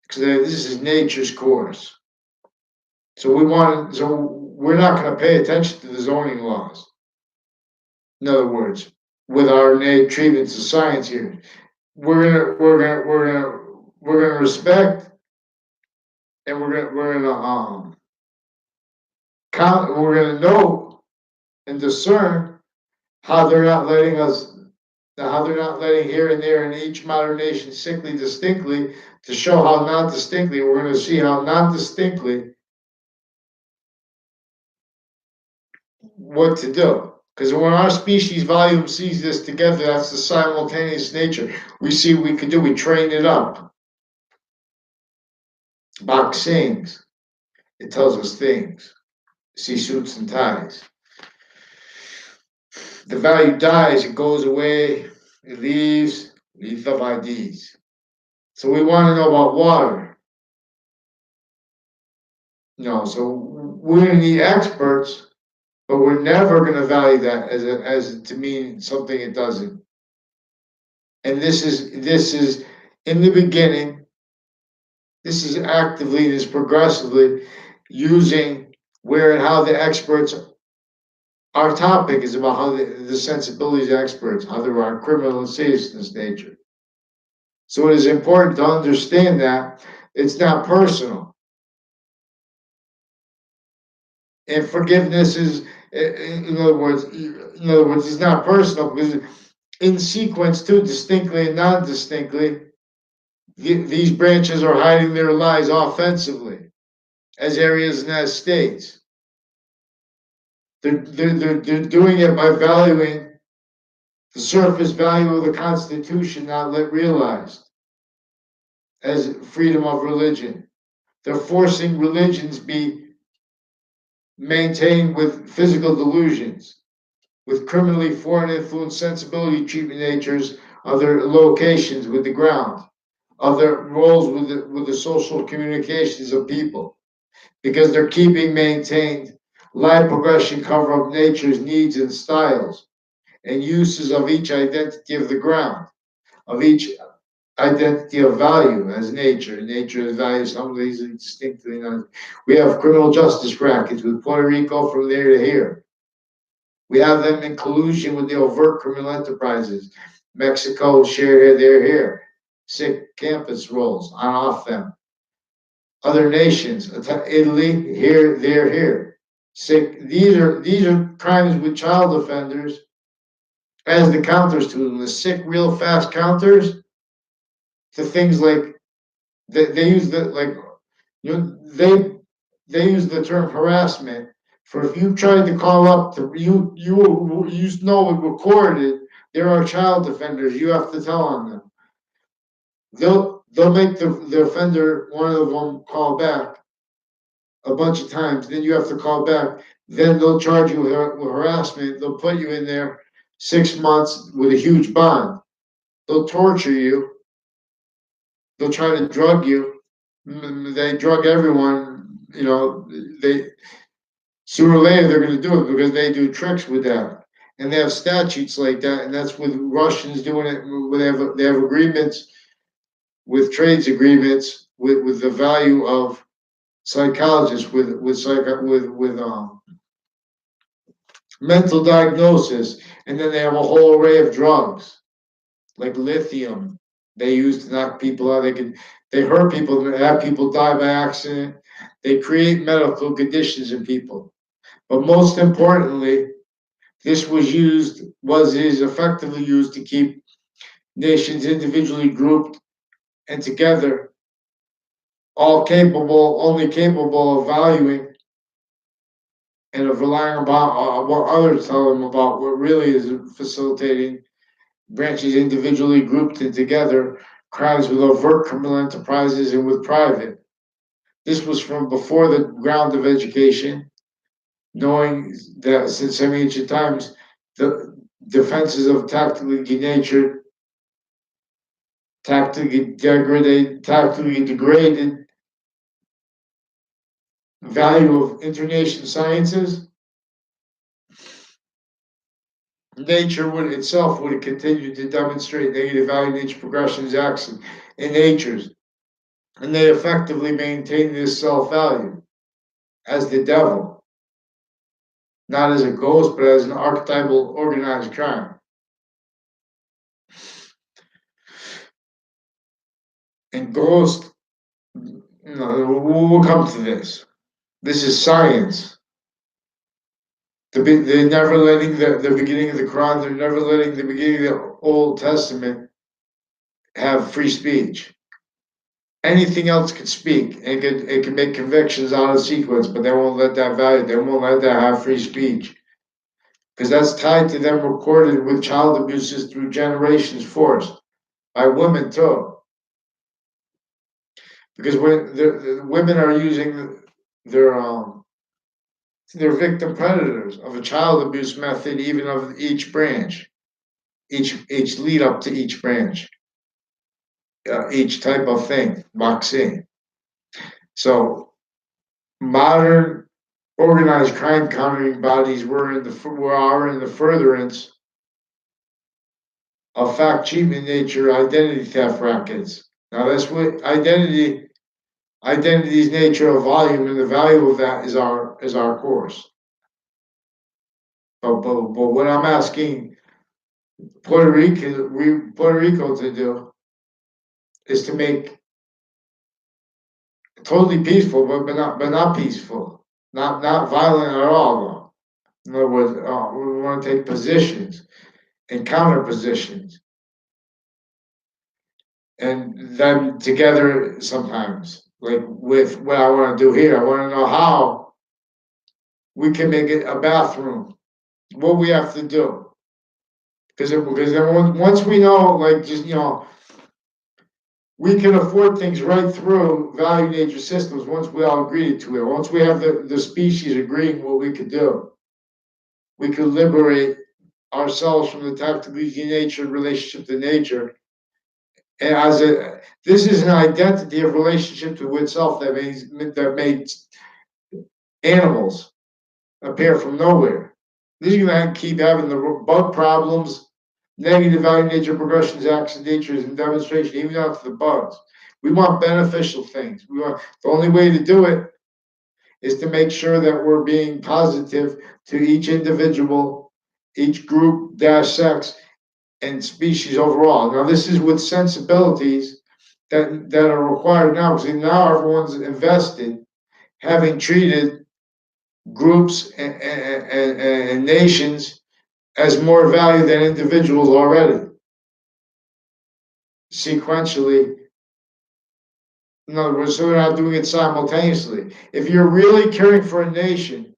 Speaker 1: Because this is nature's course. So we're not going to pay attention to the zoning laws. In other words, with our treatments of science here, we're gonna respect and we're gonna know and discern how they're not letting us how they're not letting here and there in each modern nation sickly distinctly to show how not distinctly we're going to see how not distinctly what to do. Because when our species volume sees this together, that's the simultaneous nature. We see we can do, we train it up. Box sings, it tells us things. See suits and ties. The value dies, it goes away, it leaves of IDs. So we want to know about water. So we're going to need experts, but we're never going to value that as to mean something it doesn't. And this is in the beginning. This is actively, this progressively using where and how the experts. Our topic is about how the sensibilities of experts, how there are criminal and citizen's nature. So it is important to understand that it's not personal. And forgiveness In other words, it's not personal because in sequence too, distinctly and non-distinctly, these branches are hiding their lies offensively as areas and as states. They're doing it by valuing the surface value of the Constitution not realized as freedom of religion. They're forcing religions be maintained with physical delusions, with criminally foreign influence sensibility treatment natures of their locations with the ground, of their roles with the social communications of people, because they're keeping maintained life progression cover up nature's needs and styles and uses of each identity of the ground, of each identity of value as nature. Nature is value, some of these are distinctly not. We have criminal justice rackets with Puerto Rico from there to here. We have them in collusion with the overt criminal enterprises. Mexico, share here, they're here. Sick campus rolls on off them. Other nations, Italy, here, they're here. Sick. These are crimes with child offenders as the counters to them. The sick, real fast counters to things like they use the like you know, they use the term harassment for if you tried to call up to you know it recorded. There are child offenders. You have to tell on them. They'll make the offender one of them call back a bunch of times. Then you have to call back. Then they'll charge you with harassment. They'll put you in there 6 months with a huge bond. They'll torture you. They'll try to drug you. They drug everyone. They sooner or later they're going to do it because they do tricks with that, and they have statutes like that, and that's with Russians doing it. They have agreements with trades agreements with the value of psychologists with mental diagnosis, and then they have a whole array of drugs like lithium they use to knock people out. They hurt people, they have people die by accident. They create medical conditions in people. But most importantly, this is effectively used to keep nations individually grouped and together, only capable of valuing and of relying upon what others tell them about what really is facilitating branches individually grouped and together, crimes with overt criminal enterprises and with private. This was from before the ground of education, knowing that since ancient times, the defenses of tactically nature, tactically degraded value of internation sciences, nature would itself would continue to demonstrate negative value nature progressions acts in natures, and they effectively maintain this self-value as the devil, not as a ghost, but as an archetypal organized crime. And ghost, we'll come to this. This is science. They're never letting the beginning of the Quran, they're never letting the beginning of the Old Testament have free speech. Anything else can speak. It can make convictions out of sequence, but they won't let that value. They won't let that have free speech because that's tied to them recorded with child abuses through generations forced by women too. Because when the women are using their they're victim predators of a child abuse method, even of each branch, each lead up to each branch, each type of thing, vaccine. So modern organized crime countering bodies are in the furtherance of fact cheating nature identity theft rackets. Now that's what identity's nature of volume, and the value of that is our course. But what I'm asking Puerto Rico to do is to make totally peaceful, but not peaceful, not violent at all. Though. In other words, we want to take positions and counter positions and them together sometimes. Like with what I want to do here, I want to know how we can make it a bathroom, what we have to do. Because then once we know, like, just, we can afford things right through value nature systems once we all agree to it. Once we have the species agreeing what we could do, we could liberate ourselves from the tactical nature relationship to nature. And this is an identity of relationship to itself that made animals appear from nowhere. These are going to keep having the bug problems, negative value nature progressions, acts natures, and demonstration, even out to the bugs. We want beneficial things. The only way to do it is to make sure that we're being positive to each individual, each group dash sex, and species overall. Now, this is with sensibilities that are required now, because now everyone's invested, having treated groups and nations as more value than individuals already, sequentially. In other words, so they're not doing it simultaneously. If you're really caring for a nation,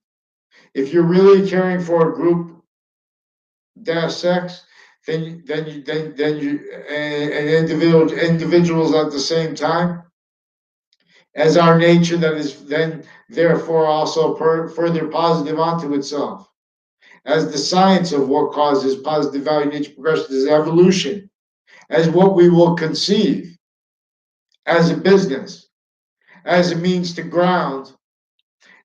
Speaker 1: if you're really caring for a group dash sex, then you and individuals at the same time as our nature that is then therefore also further positive onto itself. As the science of what causes positive value nature progression is evolution, as what we will conceive as a business, as a means to ground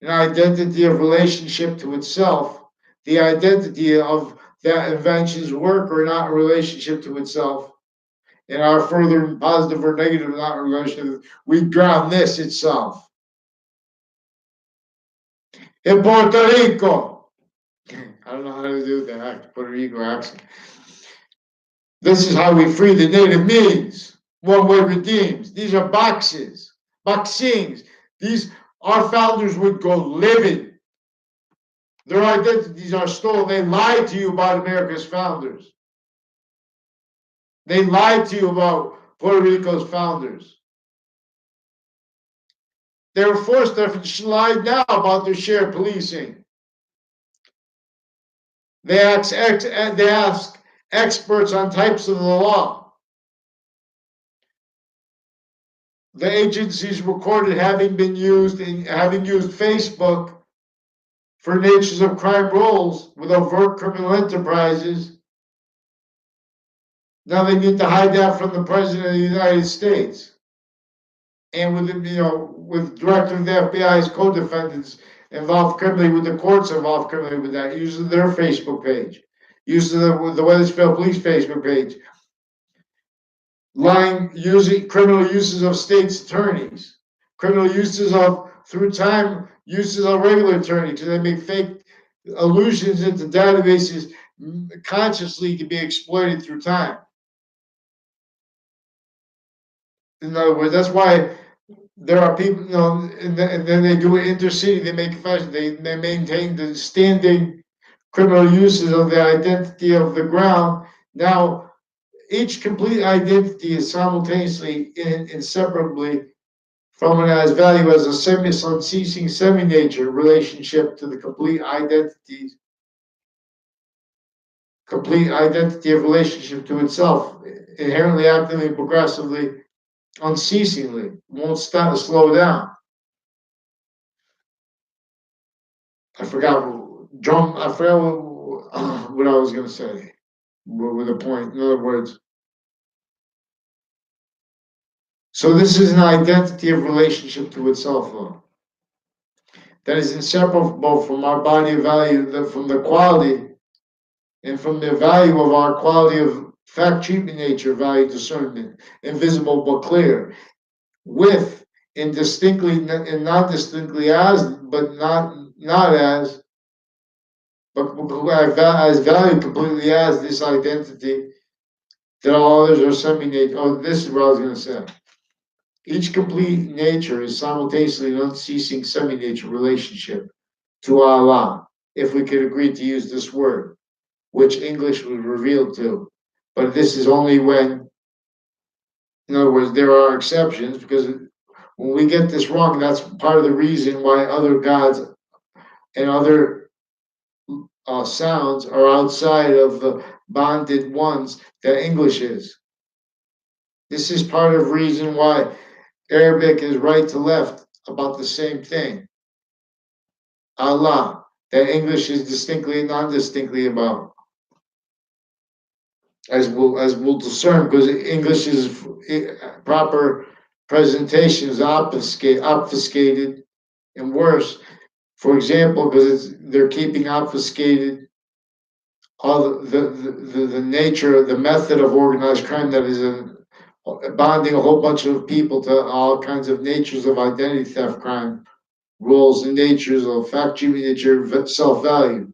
Speaker 1: an identity of relationship to itself, the identity of that invention's work or not in relationship to itself, and our further positive or negative not relationship, we ground this itself. In Puerto Rico, I don't know how to do that Puerto Rico accent. This is how we free the native means. One way redeems. These are boxes, boxings. These our founders would go living. Their identities are stolen. They lied to you about America's founders. They lied to you about Puerto Rico's founders. They were forced to lie now about their shared policing. They ask experts on types of the law. The agencies recorded having used Facebook for natures of crime roles with overt criminal enterprises. Now they need to hide that from the President of the United States. And with director of the FBI's co-defendants involved criminally, with the courts involved criminally with that, using their Facebook page, using the Weathersfield Police Facebook page, using criminal uses of state's attorneys, criminal uses of through time uses of regular attorneys, because they make fake allusions into databases consciously to be exploited through time. In other words, that's why there are people, and then they do it intercity. They make fashion. They maintain the standing criminal uses of the identity of the ground. Now, each complete identity is simultaneously and inseparably from and as value as a unceasing semi-nature relationship to the complete identity of relationship to itself, inherently, actively, progressively, unceasingly, won't stop, slow down. I forgot I forgot what I was going to say with a point. In other words, so this is an identity of relationship to itself, though, that is inseparable from our body of value, from the quality and from the value of our quality of fact treatment nature, value discernment, invisible but clear, with indistinctly and not distinctly as, but not as, but as value completely as this identity that all others are semi-nature. Oh, this is what I was going to say. Each complete nature is simultaneously an unceasing semi-nature relationship to Allah. if we could agree to use this word, which English was revealed to. But this is only when, in other words, there are exceptions, because when we get this wrong, that's part of the reason why other gods and other sounds are outside of the bonded ones that English is. This is part of the reason why Arabic is right to left about the same thing. Allah, that English is distinctly and non-distinctly about, as we'll discern, because English is proper presentation is obfuscated and worse. For example, because they're keeping obfuscated all the nature, the method of organized crime that is bonding a whole bunch of people to all kinds of natures of identity theft crime, roles and natures of factory nature, self-value,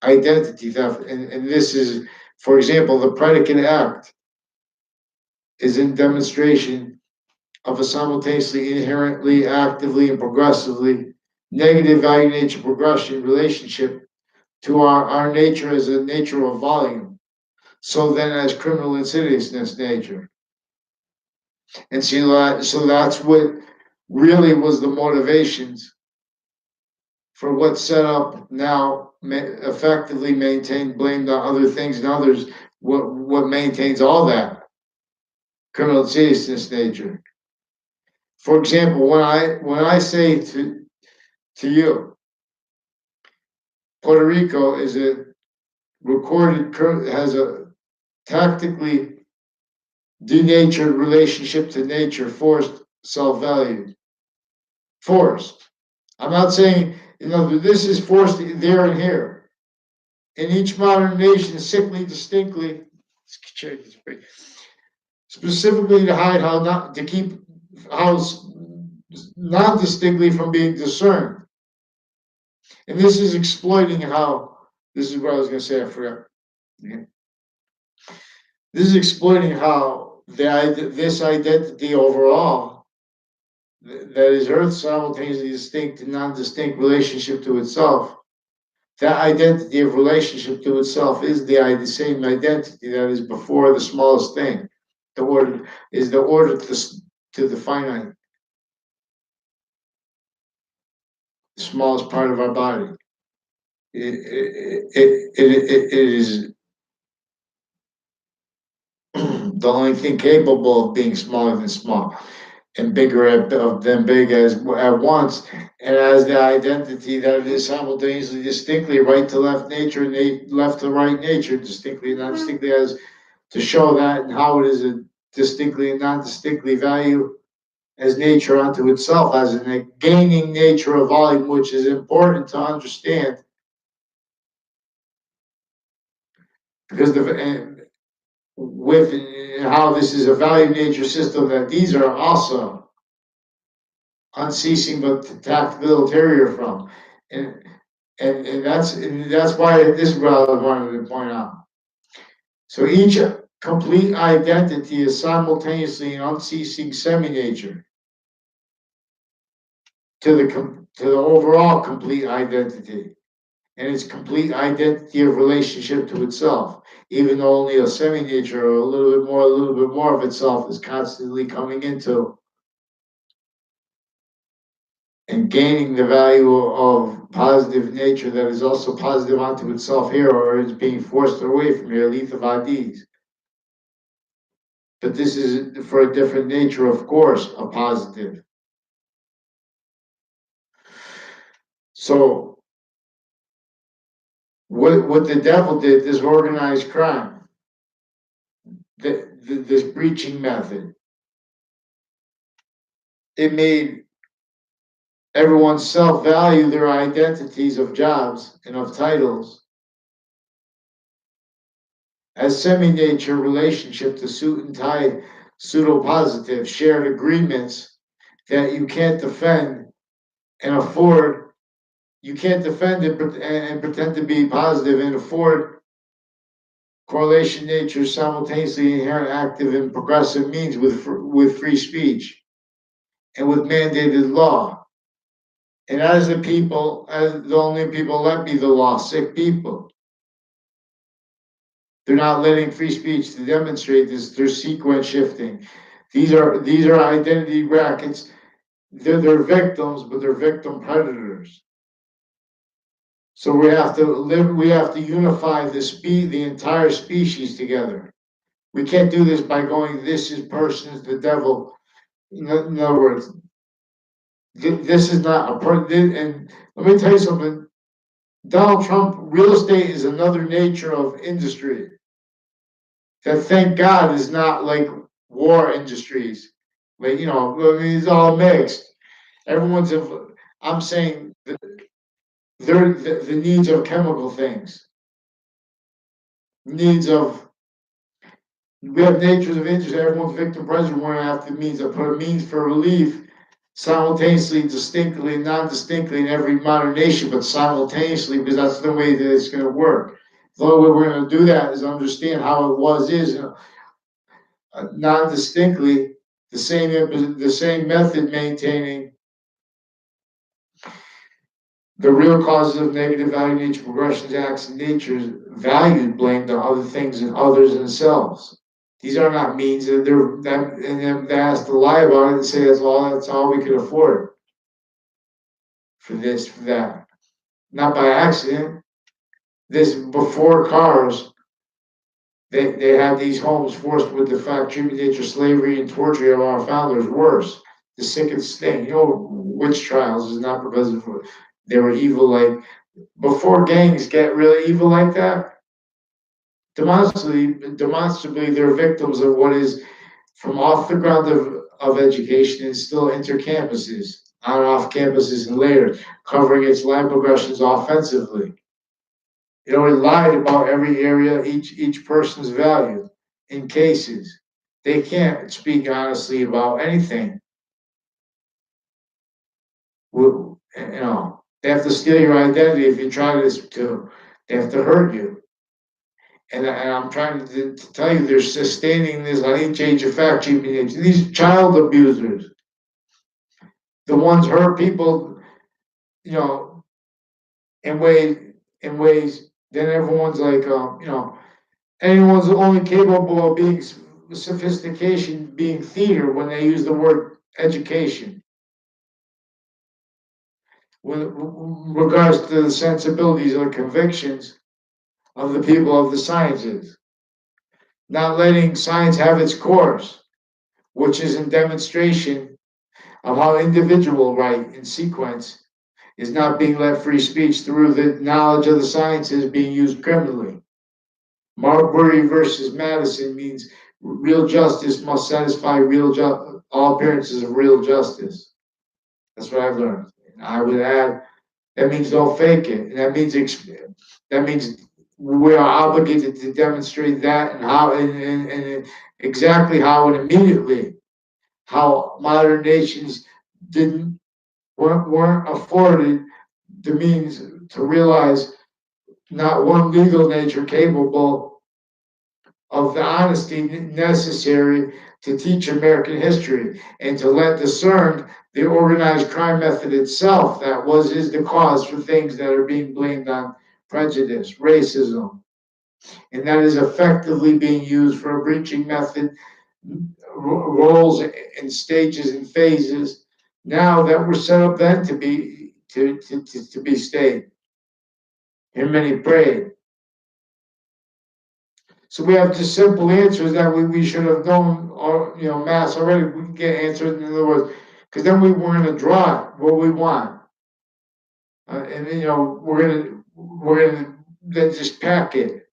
Speaker 1: identity theft. And this is, for example, the predicate act is in demonstration of a simultaneously, inherently, actively, and progressively negative value nature progression relationship to our nature as a nature of volume. So then as criminal insidiousness nature. And see, so that's what really was the motivations for what's set up now, effectively maintained, blamed on other things and others, what maintains all that criminal seriousness nature. For example, when I say to you, Puerto Rico is a recorded has a tactically denatured relationship to nature, forced self-value, forced. I'm not saying, this is forced there and here. In each modern nation, sickly distinctly, specifically to hide how not to keep how not distinctly from being discerned. And this is exploiting how, this is what I was going to say, I forgot. Yeah. This is exploiting how this identity overall, that is Earth's simultaneously distinct and non-distinct relationship to itself, that identity of relationship to itself is the same identity that is before the smallest thing. The order is the order to the finite, the smallest part of our body. It is the only thing capable of being smaller than small and bigger than big as at once, and as the identity that is simultaneously distinctly right to left nature and left to right nature, distinctly and non distinctly, as to show that and how it is a distinctly and non distinctly value as nature unto itself, as a gaining nature of volume, which is important to understand, because with how this is a value nature system, that these are also unceasing but tactile ulterior from. And and that's why this is what I wanted to point out. So each complete identity is simultaneously an unceasing semi-nature to the overall complete identity, and its complete identity of relationship to itself, even though only a semi-nature or a little bit more of itself is constantly coming into and gaining the value of positive nature that is also positive onto itself here, or is being forced away from here, letha IDs. But this is for a different nature, of course, a positive. So what the devil did, this organized crime, this breaching method, it made everyone self-value their identities of jobs and of titles as semi-nature relationship to suit and tie pseudo-positive shared agreements that you can't defend and afford. You can't defend it and pretend to be positive and afford correlation nature simultaneously inherent active and progressive means with free speech and with mandated law. And as the people, as the only people left be the lost, sick people. They're not letting free speech to demonstrate this. They're sequence shifting. These are identity brackets. They're victims, but they're victim predators. So we have to live. We have to unify the entire species together. We can't do this by going. This is person is the devil. In other words, this is not a person. And let me tell you something. Donald Trump, real estate is another nature of industry that, thank God, is not like war industries. Like, I mean, it's all mixed. Everyone's, I'm saying the needs of chemical things, needs of, we have natures of industry, everyone's victim president, we're gonna have to means, put a means for relief simultaneously, distinctly, non-distinctly in every modern nation, but simultaneously, because that's the way that it's gonna work. The only way we're gonna do that is understand how it was, is, non-distinctly, the same method maintaining the real causes of negative value nature progressions, acts, and natures valued blamed on other things and others themselves. These are not means that and they has to lie about it and say that's all we can afford for this, for that. Not by accident. This before cars, they had these homes forced with the fact treatment, nature, slavery, and torture of our founders. Worse, the sickest thing, witch trials is not because of they were evil. Like before gangs get really evil like that, demonstrably they're victims of what is from off the ground of education and still inter-campuses, on and off campuses and later, covering its line progressions offensively. It lied about every area each person's value in cases. They can't speak honestly about anything. They have to steal your identity if you try this to. They have to hurt you. And I'm trying to tell you, they're sustaining this on each age of fact treatment. These child abusers, the ones hurt people, you know, in ways in ways. Then everyone's like, anyone's only capable of being sophistication, being theater when they use the word education. With regards to the sensibilities or convictions of the people of the sciences, not letting science have its course, which is in demonstration of how individual right in sequence is not being let free speech through the knowledge of the sciences being used criminally. Marbury versus Madison means real justice must satisfy all appearances of real justice. That's what I've learned. And I would add that means don't fake it. And that means we are obligated to demonstrate that and how and exactly how and immediately how modern nations didn't weren't afforded the means to realize not one legal nature capable of the honesty necessary to teach American history and to let discern the organized crime method itself that is the cause for things that are being blamed on prejudice, racism, and that is effectively being used for a breaching method, roles and stages and phases now that were set up then to be stayed. And many prayed. So we have just simple answers that we should have known, or mass already. We can get answers in other words, because then we're gonna draw what we want, and then, we're gonna then just pack it,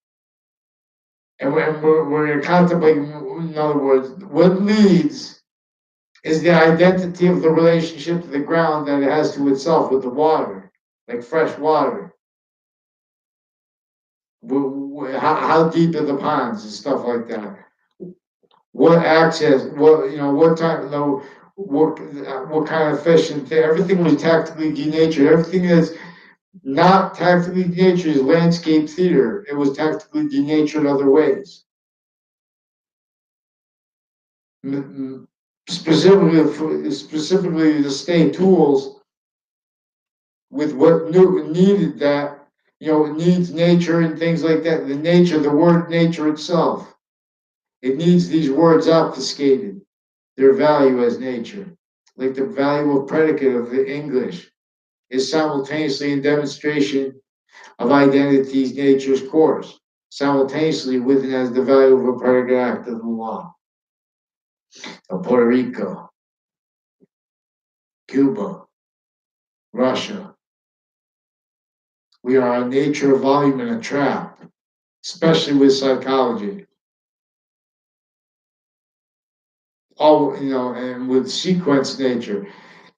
Speaker 1: and we're gonna contemplate. In other words, what leads is the identity of the relationship to the ground that it has to itself with the water, like fresh water. How deep are the ponds and stuff like that? What access, what time, what kind of fish and everything was tactically denatured. Everything that's not tactically denatured is landscape theater. It was tactically denatured other ways. Specifically the state tools with what new needed that, it needs nature and things like that. The nature, the word nature itself, it needs these words obfuscated, their value as nature. Like the valuable predicate of the English is simultaneously in demonstration of identity's nature's course, simultaneously with and as the value of a predicate act of the law. Of Puerto Rico, Cuba, Russia. We are a nature, a volume, and a trap, especially with psychology. All and with sequence nature,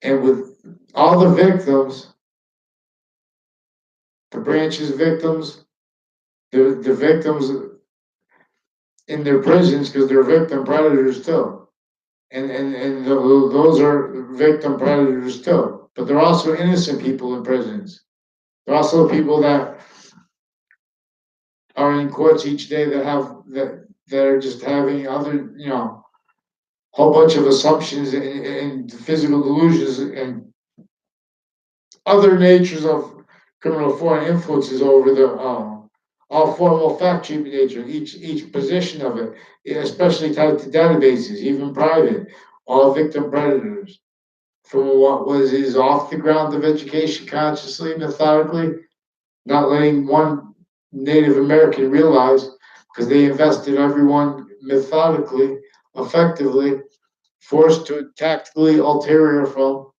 Speaker 1: and with all the victims, the branches victims, the victims in their prisons because they're victim predators too. Those are victim predators too. But they're also innocent people in prisons. They're also people that are in courts each day that are just having other, whole bunch of assumptions and physical delusions and other natures of criminal foreign influences over the all formal fact treatment nature, each position of it, especially tied to databases, even private, all victim predators. From what was his off the ground of education consciously, methodically, not letting one Native American realize because they invested everyone methodically, effectively, forced to tactically ulterior from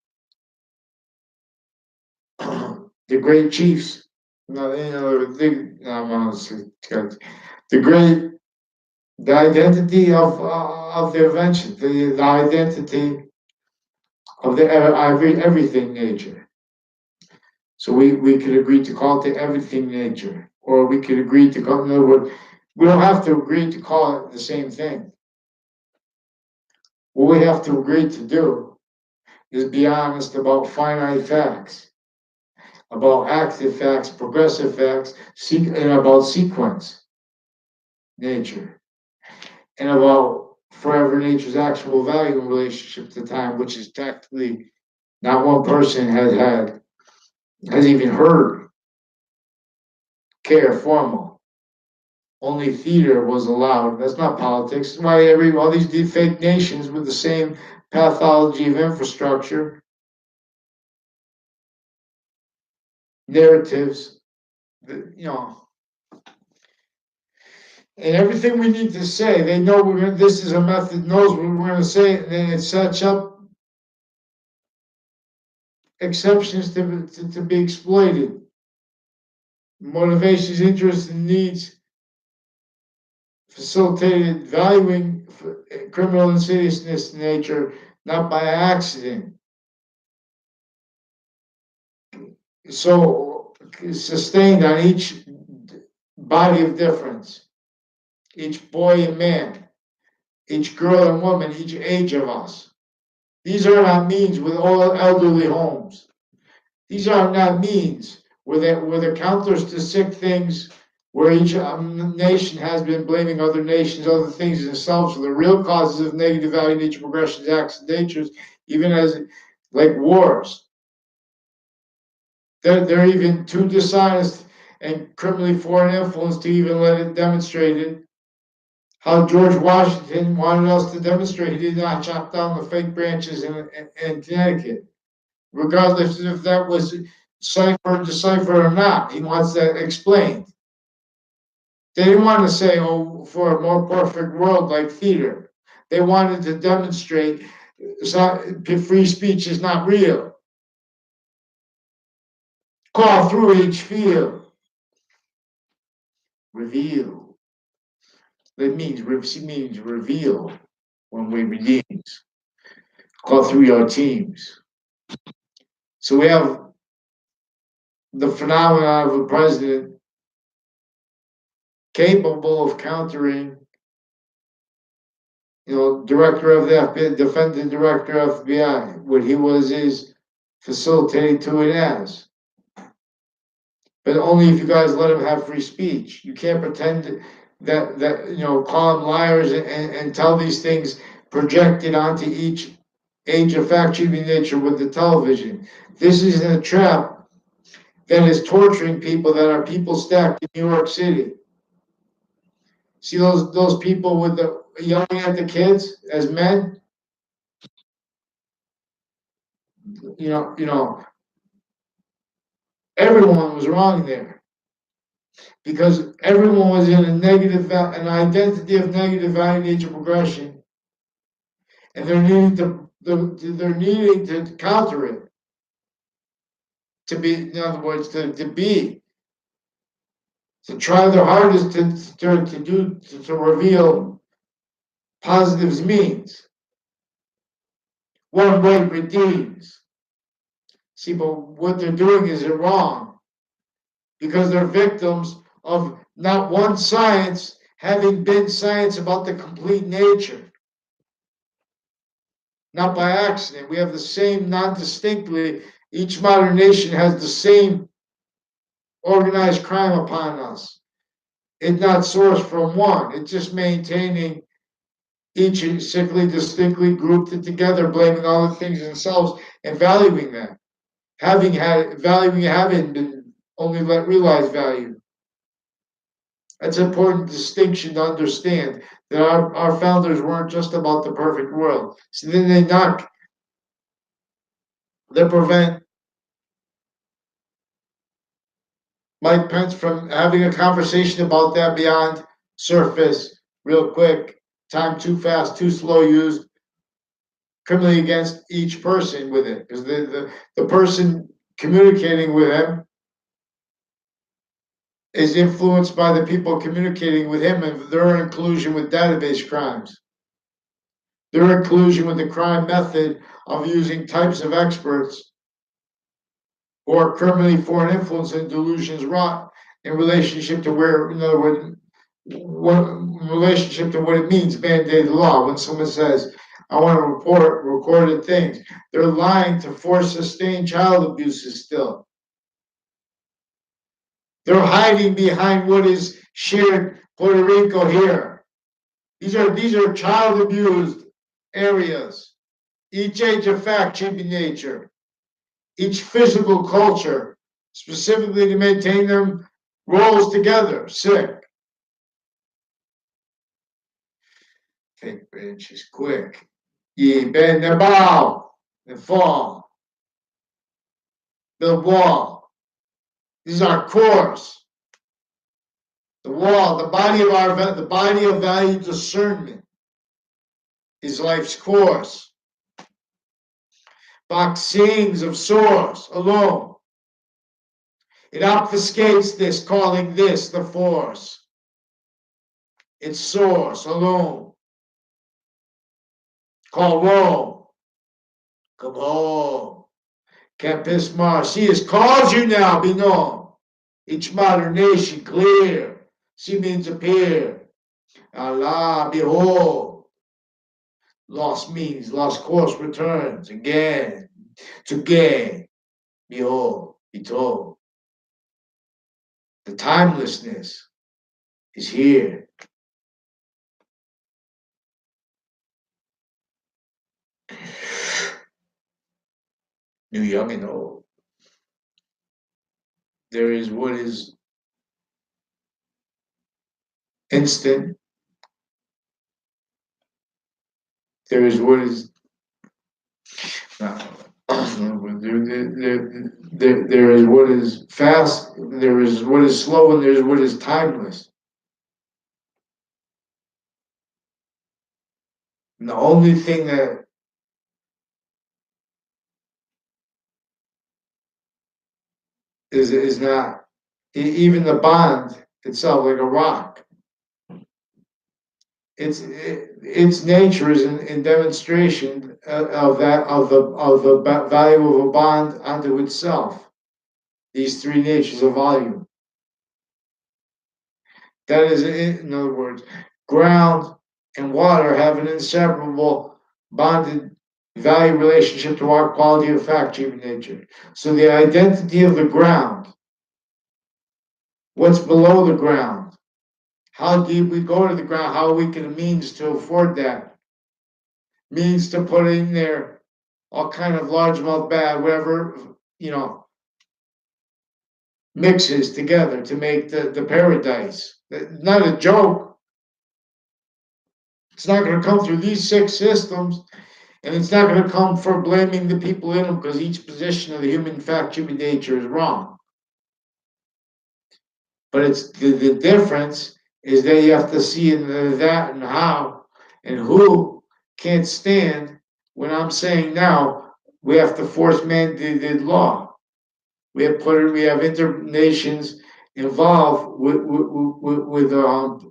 Speaker 1: the great chiefs. No, the great, the identity of the invention, the identity of the everything nature. So we could agree to call it the everything nature, or we could agree to call, in other words, we don't have to agree to call it the same thing. What we have to agree to do is be honest about finite facts, about active facts, progressive facts, and about sequence nature, and about forever nature's actual value in relationship to time, which is tactically not one person has even heard care formal. Only theater was allowed. That's not politics. That's why all these fake nations with the same pathology of infrastructure, narratives, you know, and everything we need to say, they know this is a method, knows what we're going to say, and then it sets up exceptions to be exploited. Motivations, interests, and needs facilitated valuing criminal insidiousness nature, not by accident. So sustained on each body of difference, each boy and man, each girl and woman, each age of us. These are not means with all elderly homes. These are not means where the counters to sick things, where each nation has been blaming other nations, other things themselves for the real causes of negative value, nature, progressions, acts, and natures, even as like wars. They're even too dishonest and criminally foreign influence to even let it demonstrated. How George Washington wanted us to demonstrate he did not chop down the fake branches in Connecticut, regardless if that was deciphered or not. He wants that explained. They didn't want to say, oh, for a more perfect world like theater. They wanted to demonstrate free speech is not real. Call through each field. Reveal. That means reveal when we redeems. Call through your teams. So we have the phenomenon of a president capable of countering, director of the FBI, defendant director of FBI, what he was is facilitated to it as. But only if you guys let him have free speech. You can't pretend that call them liars and tell these things projected onto each age of fact treatment nature with the television. This is a trap that is torturing people, that are people stacked in New York City. See those people with the yelling at the kids as men? You know, everyone was wrong there because everyone was in an identity of negative value nature progression, and they're needing to counter it, to be, in other words, to try their hardest to reveal positives means. One way redeems. See, but what they're doing is wrong because they're victims of not one science having been science about the complete nature. Not by accident. We have the same, non distinctly, each modern nation has the same organized crime upon us. It's not sourced from one, it's just maintaining each sickly, distinctly grouped it together, blaming all the things themselves and valuing that. Valuing having been only let realize value. That's an important distinction to understand that our founders weren't just about the perfect world. So then they prevent Mike Pence from having a conversation about that beyond surface, real quick, time too fast, too slow used, criminally against each person with it. Because the person communicating with him is influenced by the people communicating with him and their inclusion with database crimes. Their inclusion with the crime method of using types of experts who are criminally foreign influence and delusions wrought in relationship to where, in other words, what in relationship to what it means, mandated law. When someone says, I want to report recorded things, they're lying to force sustained child abuses still. They're hiding behind what is shared Puerto Rico here. These are child abused areas. Each age of fact should be nature. Each physical culture, specifically to maintain them, rolls together. Sick. Take branches quick. Ye bend the bow and fall. The wall. This is our course. The wall, the body of value discernment is life's course. Boxings of source alone. It obfuscates this, calling this the force. Its source alone. Call Rome. Come home. Campus Mars. She has called you now, be known. Each modern nation clear. She means appear. Allah, behold. Lost means, lost course returns again. To gain. Behold, be told. The timelessness is here. New, young, and old. There is what is instant. There is what is there is what is fast, there is what is slow, and there's what is timeless. And the only thing that is not even the bond itself, like a rock. Its nature is in demonstration of the value of a bond unto itself. These three natures of volume. That is, in other words, ground and water have an inseparable bonded value relationship to our quality of fact, human nature. So the identity of the ground, what's below the ground, how deep we go to the ground, how we can means to afford that, means to put in there all kind of largemouth bad, whatever, mixes together to make the paradise. Not a joke. It's not going to come through these six systems, and it's not going to come for blaming the people in them because each position of the human fact, human nature is wrong. But it's the difference is that you have to see in that and how and who can't stand when I'm saying now we have to force mandated law. We have internations involved with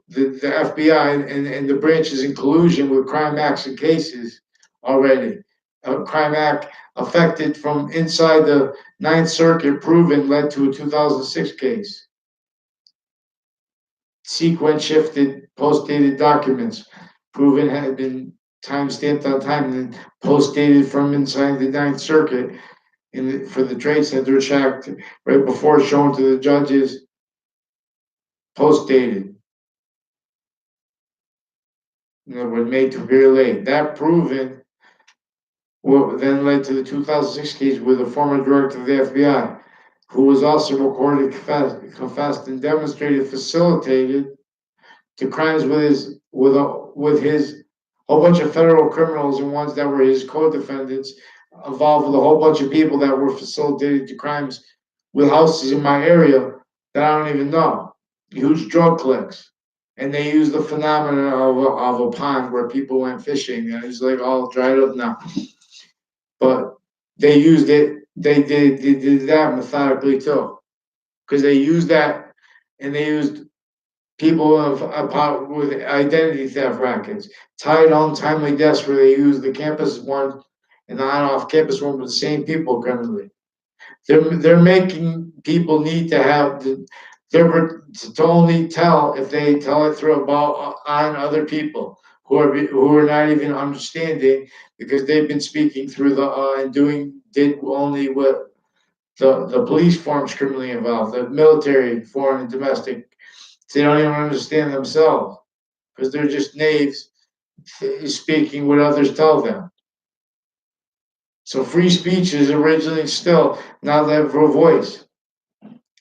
Speaker 1: the FBI and the branches in collusion with crime acts and cases already. A crime act affected from inside the Ninth Circuit proven led to a 2006 case. Sequence shifted post dated documents proven had been time stamped on time and then post dated from inside the Ninth Circuit for the Trade Center attack right before shown to the judges, post dated. Were made to very late. That proven then led to the 2006 case with the former director of the FBI, who was also recorded, confessed and demonstrated, facilitated to crimes with his whole bunch of federal criminals and ones that were his co-defendants, involved with a whole bunch of people that were facilitated to crimes with houses in my area that I don't even know. Huge drug cliques. And they used the phenomenon of a pond where people went fishing and it's like all dried up now. But they used it, they did that methodically too. Because they used that and they used people with identity theft rackets, tied untimely deaths where they use the campus one and the on-off campus one with the same people criminally. They're making people need to have they're to only tell if they tell it through about on other people who are not even understanding because they've been speaking through the and doing did only what the police forms criminally involved, the military, foreign and domestic, they don't even understand themselves because they're just knaves speaking what others tell them. So free speech is originally still now they have a voice.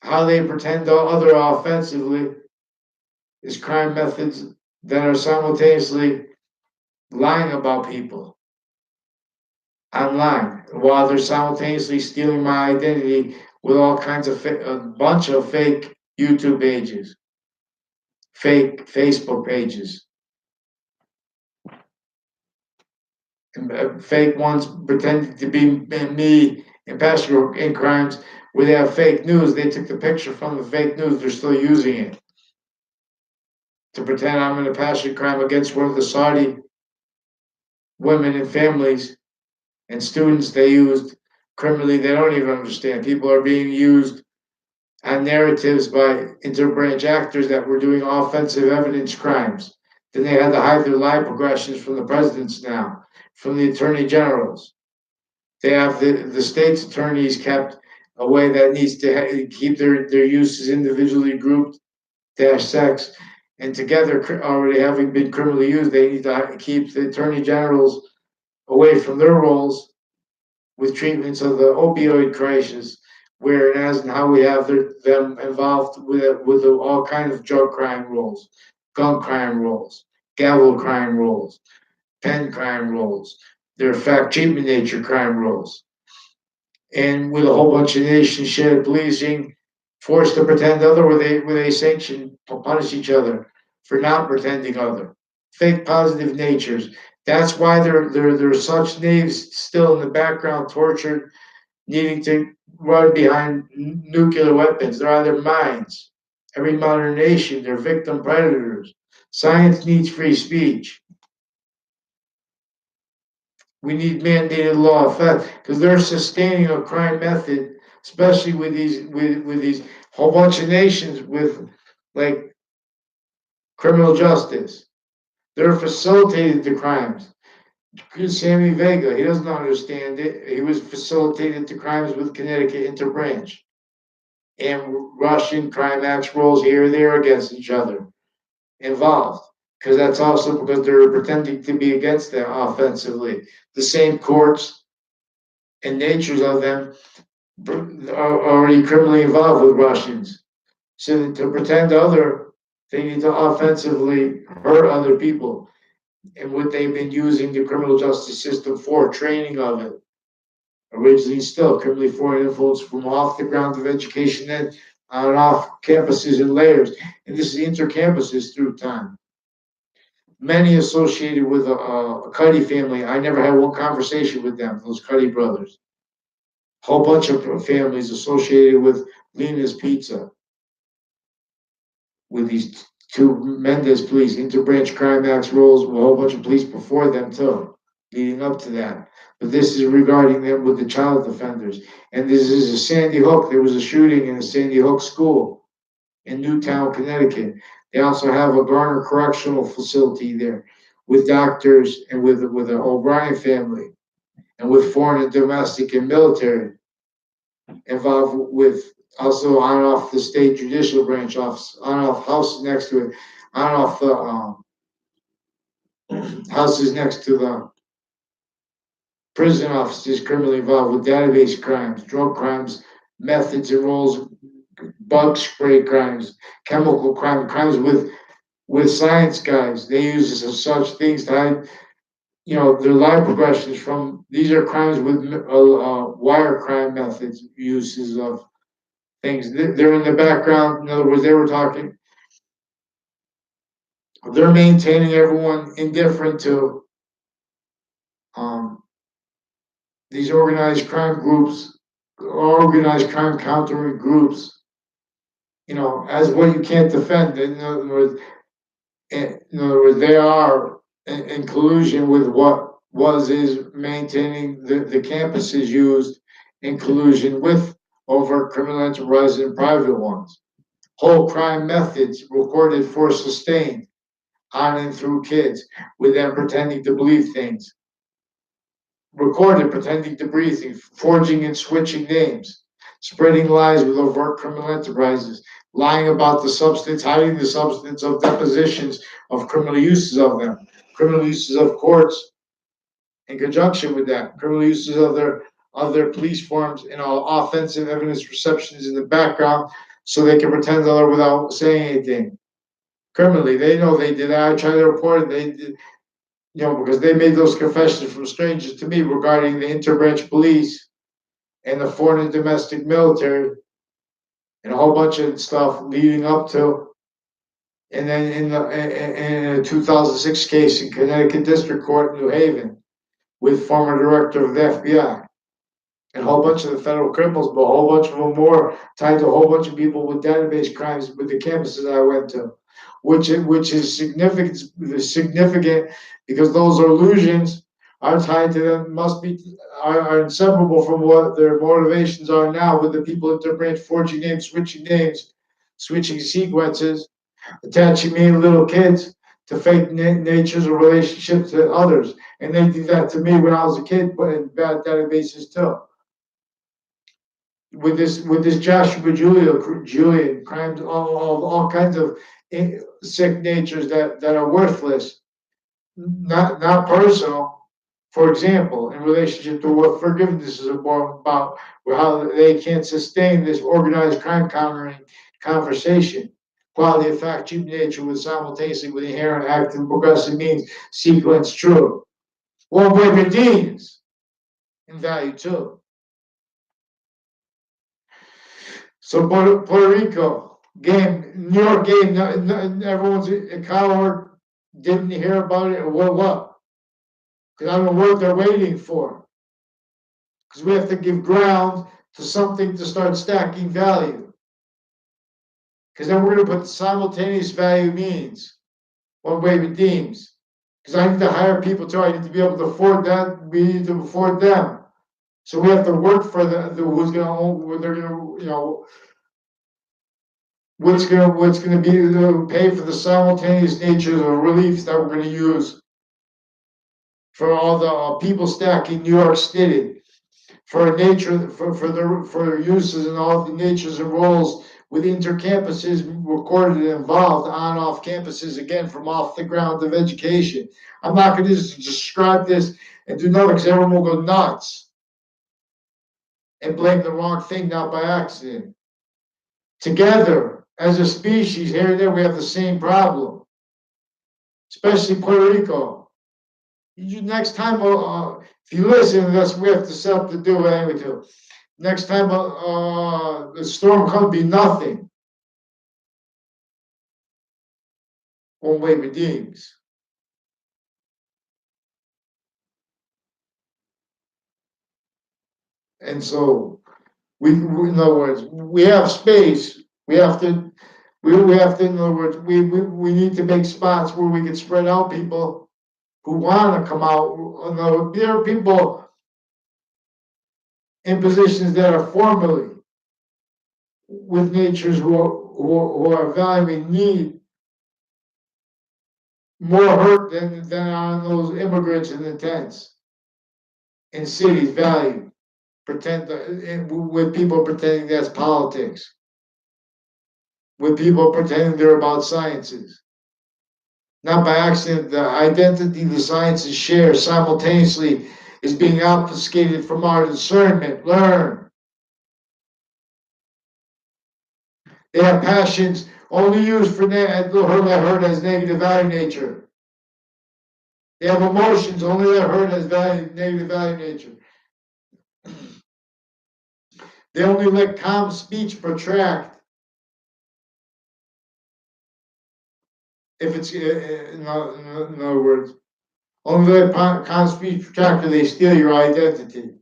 Speaker 1: How they pretend to other offensively is crime methods that are simultaneously lying about people online while they're simultaneously stealing my identity with all kinds of a bunch of fake YouTube pages, fake Facebook pages, fake ones pretending to be me and pastor in crimes where they have fake news. They took the picture from the fake news. They're still using it to pretend I'm in a passion crime against one of the Saudi women and families and students they used criminally. They don't even understand. People are being used on narratives by interbranch actors that were doing offensive evidence crimes. Then they had to hide their lie progressions from the presidents now, from the attorney generals. They have the state's attorneys kept a way that needs to keep their uses individually grouped dash sex and together already having been criminally used, they need to keep the attorney generals away from their roles with treatments of the opioid crisis, whereas now we have them involved with all kinds of drug crime roles, gun crime roles, gavel crime roles, pen crime roles, their fact treatment nature crime roles, and with a whole bunch of nation shared policing, forced to pretend other where they sanction or punish each other for not pretending other. Fake positive natures. That's why they're such knaves still in the background, tortured, needing to run behind nuclear weapons. They're on their minds. Every modern nation, they're victim predators. Science needs free speech. We need mandated law effect because they're sustaining a crime method, especially with these whole bunch of nations with like criminal justice. They're facilitating the crimes. Sammy Vega, he doesn't understand it. He was facilitated to crimes with Connecticut interbranch and Russian crime acts rolls here and there against each other involved. Because that's also because they're pretending to be against them offensively. The same courts and natures of them are already criminally involved with Russians. So to pretend other, they need to offensively hurt other people. And what they've been using the criminal justice system for, training of it. Originally, still criminally foreign influence from off the ground of education and on and off campuses and layers. And this is inter-campuses through time. Many associated with a Cuddy family. I never had one conversation with them, those Cuddy brothers. Whole bunch of families associated with Lena's Pizza, with these two Mendez police, interbranch crime acts roles with a whole bunch of police before them too, leading up to that. But this is regarding them with the child offenders. And this is a Sandy Hook. There was a shooting in a Sandy Hook school in Newtown, Connecticut. They also have a Garner Correctional Facility there with doctors and with the O'Brien family and with foreign and domestic and military involved with also on and off the state judicial branch office, on and off houses next to it, on and off the houses next to the prison offices criminally involved with database crimes, drug crimes, methods and roles, bug spray crimes, chemical crimes with science guys. They use such things to hide, their line progressions from these are crimes with wire crime methods, uses of things. They're in the background. In other words, they were talking. They're maintaining everyone indifferent to um, these organized crime groups, organized crime countering groups. As what you can't defend. In other words, they are in collusion with what is maintaining the campuses used in collusion with overt criminal enterprises and private ones. Whole crime methods recorded for sustained on and through kids with them pretending to believe things. Recorded pretending to breathe, forging and switching names, spreading lies with overt criminal enterprises, lying about the substance, hiding the substance of depositions of criminal uses of them, criminal uses of courts in conjunction with that, criminal uses of their police forms and all offensive evidence receptions in the background so they can pretend other without saying anything. Criminally, they know they did that. I tried to report it. They did, because they made those confessions from strangers to me regarding the interbranch police and the foreign and domestic military and a whole bunch of stuff leading up to. And then in a 2006 case in Connecticut District Court in New Haven with former director of the FBI and a whole bunch of the federal criminals, but a whole bunch of them more tied to a whole bunch of people with database crimes with the campuses I went to, which is significant because those illusions are tied to them are inseparable from what their motivations are now with the people at their branch forging names, switching sequences, attaching me and little kids to fake natures or relationships to others. And they did that to me when I was a kid, but in bad databases too. With this Joshua Julian crimes, all kinds of sick natures that are worthless, not personal. For example, in relationship to what forgiveness is about, how they can't sustain this organized crime countering conversation. Quality of fact, cheap nature with simultaneously with inherent active progressive means sequence true. One way redeems in value too. So Puerto Rico game, New York game, everyone's a coward, didn't hear about it, or what? Because I don't know what they're waiting for. Because we have to give ground to something to start stacking value. Because then we're going to put simultaneous value means, one way redeems. Because I need to hire people too. I need to be able to afford that. We need to afford them. So we have to work for the who's going to own, what they're going to, what's going to be to pay for the simultaneous nature of the reliefs that we're going to use for all the people stacking New York City, for nature, for uses and all the natures and roles with intercampuses recorded and involved on off campuses again from off the ground of education. I'm not going to just describe this and do nothing because everyone will go nuts. and blame the wrong thing, not by accident. Together, as a species, here and there, we have the same problem, especially Puerto Rico. Next time, if you listen, that's we have to set up to do what anyway do. Next time the storm comes, be nothing. One way redeems. And so in other words, we have space. We have to, in other words, we need to make spots where we can spread out people who want to come out. There are people in positions that are formally with natures who are valuing need more hurt than on those immigrants in the tents in cities value with people pretending that's politics, with people pretending they're about sciences. Not by accident, the identity the sciences share simultaneously is being obfuscated from our discernment. Learn. They have passions only used for heard as negative value nature. They have emotions only heard as negative value nature. They only let calm speech protract if it's in other words, only let calm speech protract or they steal your identity.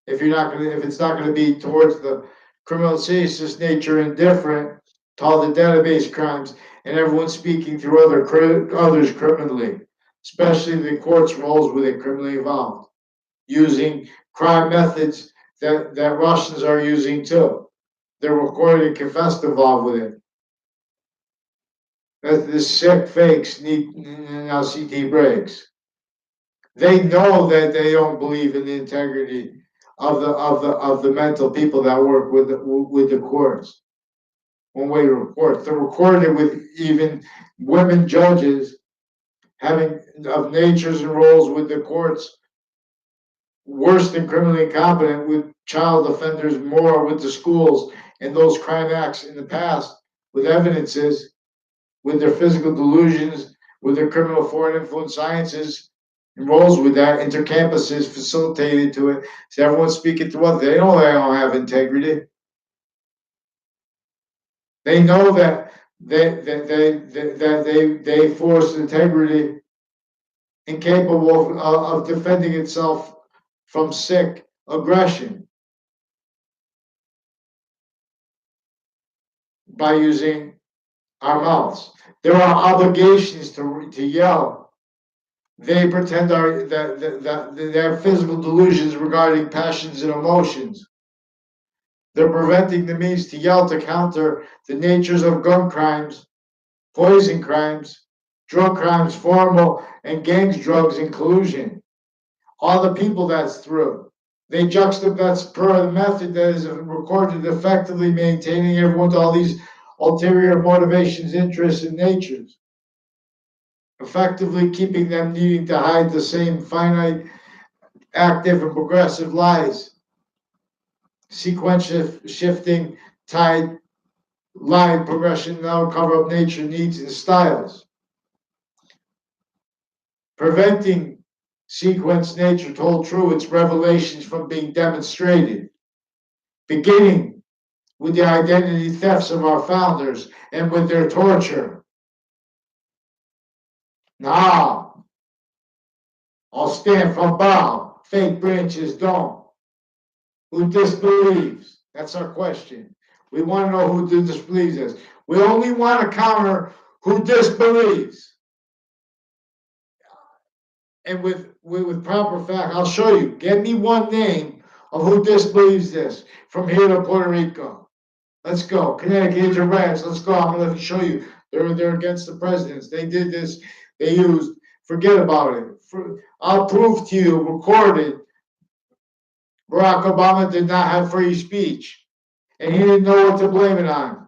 Speaker 1: If it's not gonna be towards the criminal serious nature indifferent to all the database crimes and everyone speaking through others criminally, especially the court's roles with it criminally involved, using crime methods that Russians are using too. They're recorded and confessed involved with it. That the sick fakes need now CT breaks. They know that they don't believe in the integrity of the mental people that work with the courts. One way to report. They're recorded with even women judges having of natures and roles with the courts worse than criminally incompetent, with child offenders more with the schools and those crime acts in the past with evidences, with their physical delusions, with their criminal foreign influence sciences and roles with that, intercampuses facilitated to it. So everyone's speaking to others. They know they don't have integrity. They know that they force integrity incapable of defending itself from sick aggression by using our mouths. There are obligations to yell. They pretend that they have physical delusions regarding passions and emotions. They're preventing the means to yell to counter the natures of gun crimes, poison crimes, drug crimes, formal and gangs drugs and collusion. All the people that's through. They juxtapose that's per the method that is recorded effectively maintaining everyone to all these ulterior motivations, interests, and natures. Effectively keeping them needing to hide the same finite, active, and progressive lies. Sequence shifting, tide, line progression now cover up nature needs and styles. Preventing sequence nature told true its revelations from being demonstrated. Beginning with the identity thefts of our founders and with their torture. Now, I'll stand from bow, fake branches don't. Who disbelieves? That's our question. We want to know who disbelieves us. We only want to counter who disbelieves. And with proper fact, I'll show you. Get me one name of who disbelieves this from here to Puerto Rico. Let's go. Connecticut Rams. Let's go. I'm going to show you. They're against the presidents. They did this. They used. Forget about it. I'll prove to you, recorded. Barack Obama did not have free speech, and he didn't know what to blame it on.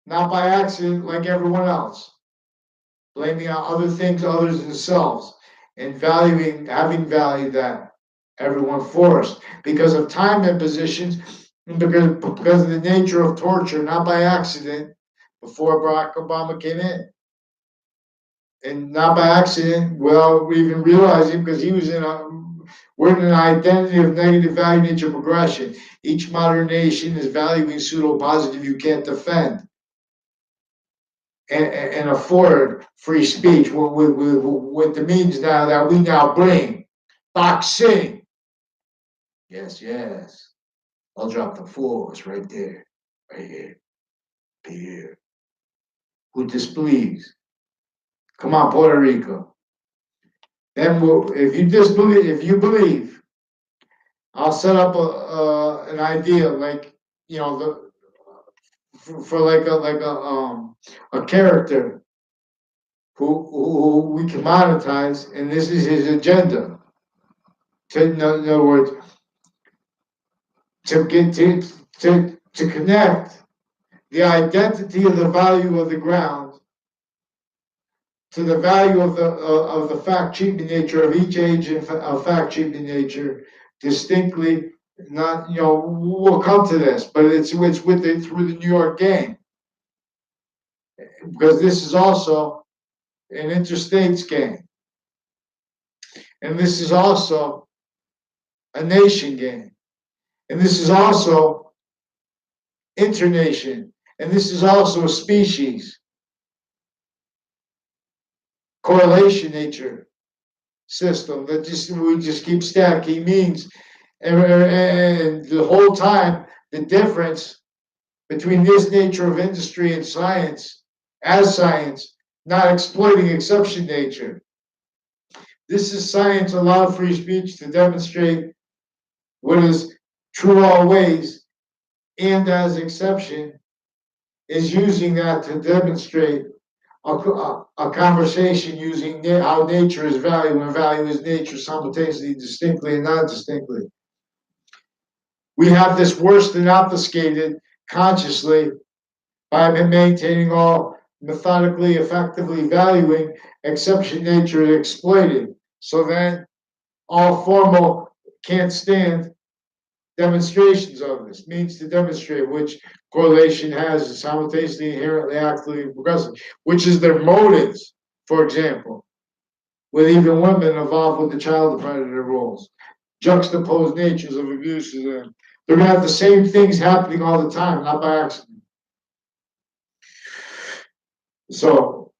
Speaker 1: Not by accident, like everyone else. Blaming on other things, others themselves, and having valued that. everyone forced because of time impositions, and because of the nature of torture, not by accident, before Barack Obama came in. And not by accident, well, we even realized it because he was we're in an identity of negative value nature progression. Each modern nation is valuing pseudo positive you can't defend and afford free speech with the means now that we now bring. Boxing. Yes, yes. I'll drop the floors right there. Right here. Right here. Who displeased? Come on, Puerto Rico. Then if you disbelieve, if you believe, I'll set up an idea like the for like a character who we can monetize, and this is his agenda. In other words, to get to connect the identity of the value of the ground to the value of the fact treatment nature of each agent of fact treatment nature distinctly. Not we'll come to this, but it's with it through the New York game because this is also an interstates game, and this is also a nation game, and this is also internation, and this is also a species correlation nature system that we just keep stacking means, and the whole time the difference between this nature of industry and science as science, not exploiting exception nature. This is science allowed free speech to demonstrate what is true always, and as exception is using that to demonstrate a conversation using how nature is value and value is nature simultaneously, distinctly and non-distinctly. We have this worse than obfuscated consciously by maintaining all methodically, effectively valuing exception nature and exploiting. So then all formal can't stand demonstrations of this, means to demonstrate which correlation has simultaneously inherently actively progressive, which is their motives, for example, with even women involved with the child predator roles, juxtaposed natures of abuses. And they're gonna have the same things happening all the time, not by accident. So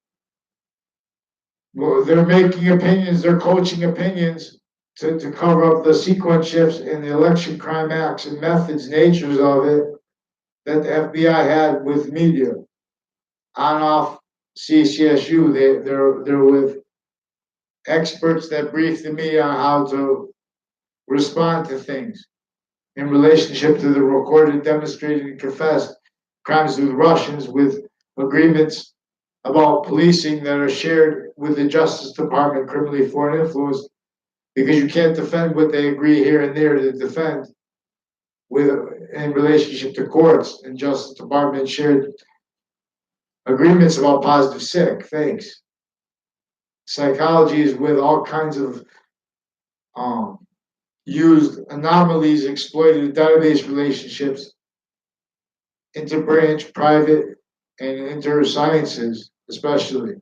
Speaker 1: well, they're making opinions, they're coaching opinions to cover up the sequence shifts in the election crime acts and methods, natures of it that the FBI had with media on off CCSU. They're with experts that brief the media on how to respond to things in relationship to the recorded, demonstrated, and confessed crimes with Russians, with agreements about policing that are shared with the Justice Department, criminally foreign influence, because you can't defend what they agree here and there to defend with in relationship to courts and Justice Department shared agreements about positive sick, fakes. Psychology is with all kinds of um, used anomalies, exploited database relationships, interbranch, private, and inter-sciences, especially.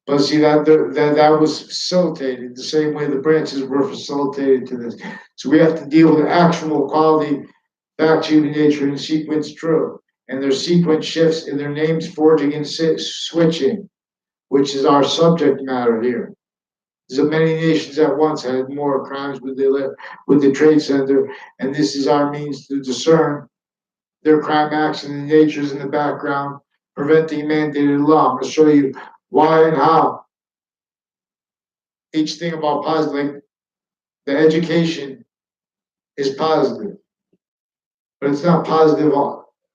Speaker 1: But see that was facilitated the same way the branches were facilitated to this. So we have to deal with actual quality, fact, human nature, and sequence true. And their sequence shifts in their names forging and switching, which is our subject matter here. So many nations at once had more crimes with the Trade Center, and this is our means to discern their crime acts and the natures in the background, preventing mandated law. I'm going to show you why and how each thing about positive, like the education is positive, but it's not positive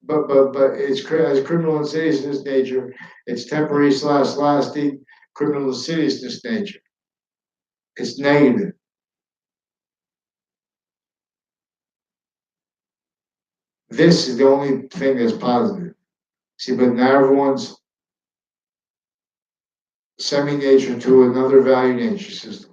Speaker 1: but it's as criminal insidiousness nature, it's temporary slash lasting criminal insidiousness nature. It's negative. This is the only thing that's positive. See, but now everyone's semi nature to another value nature system.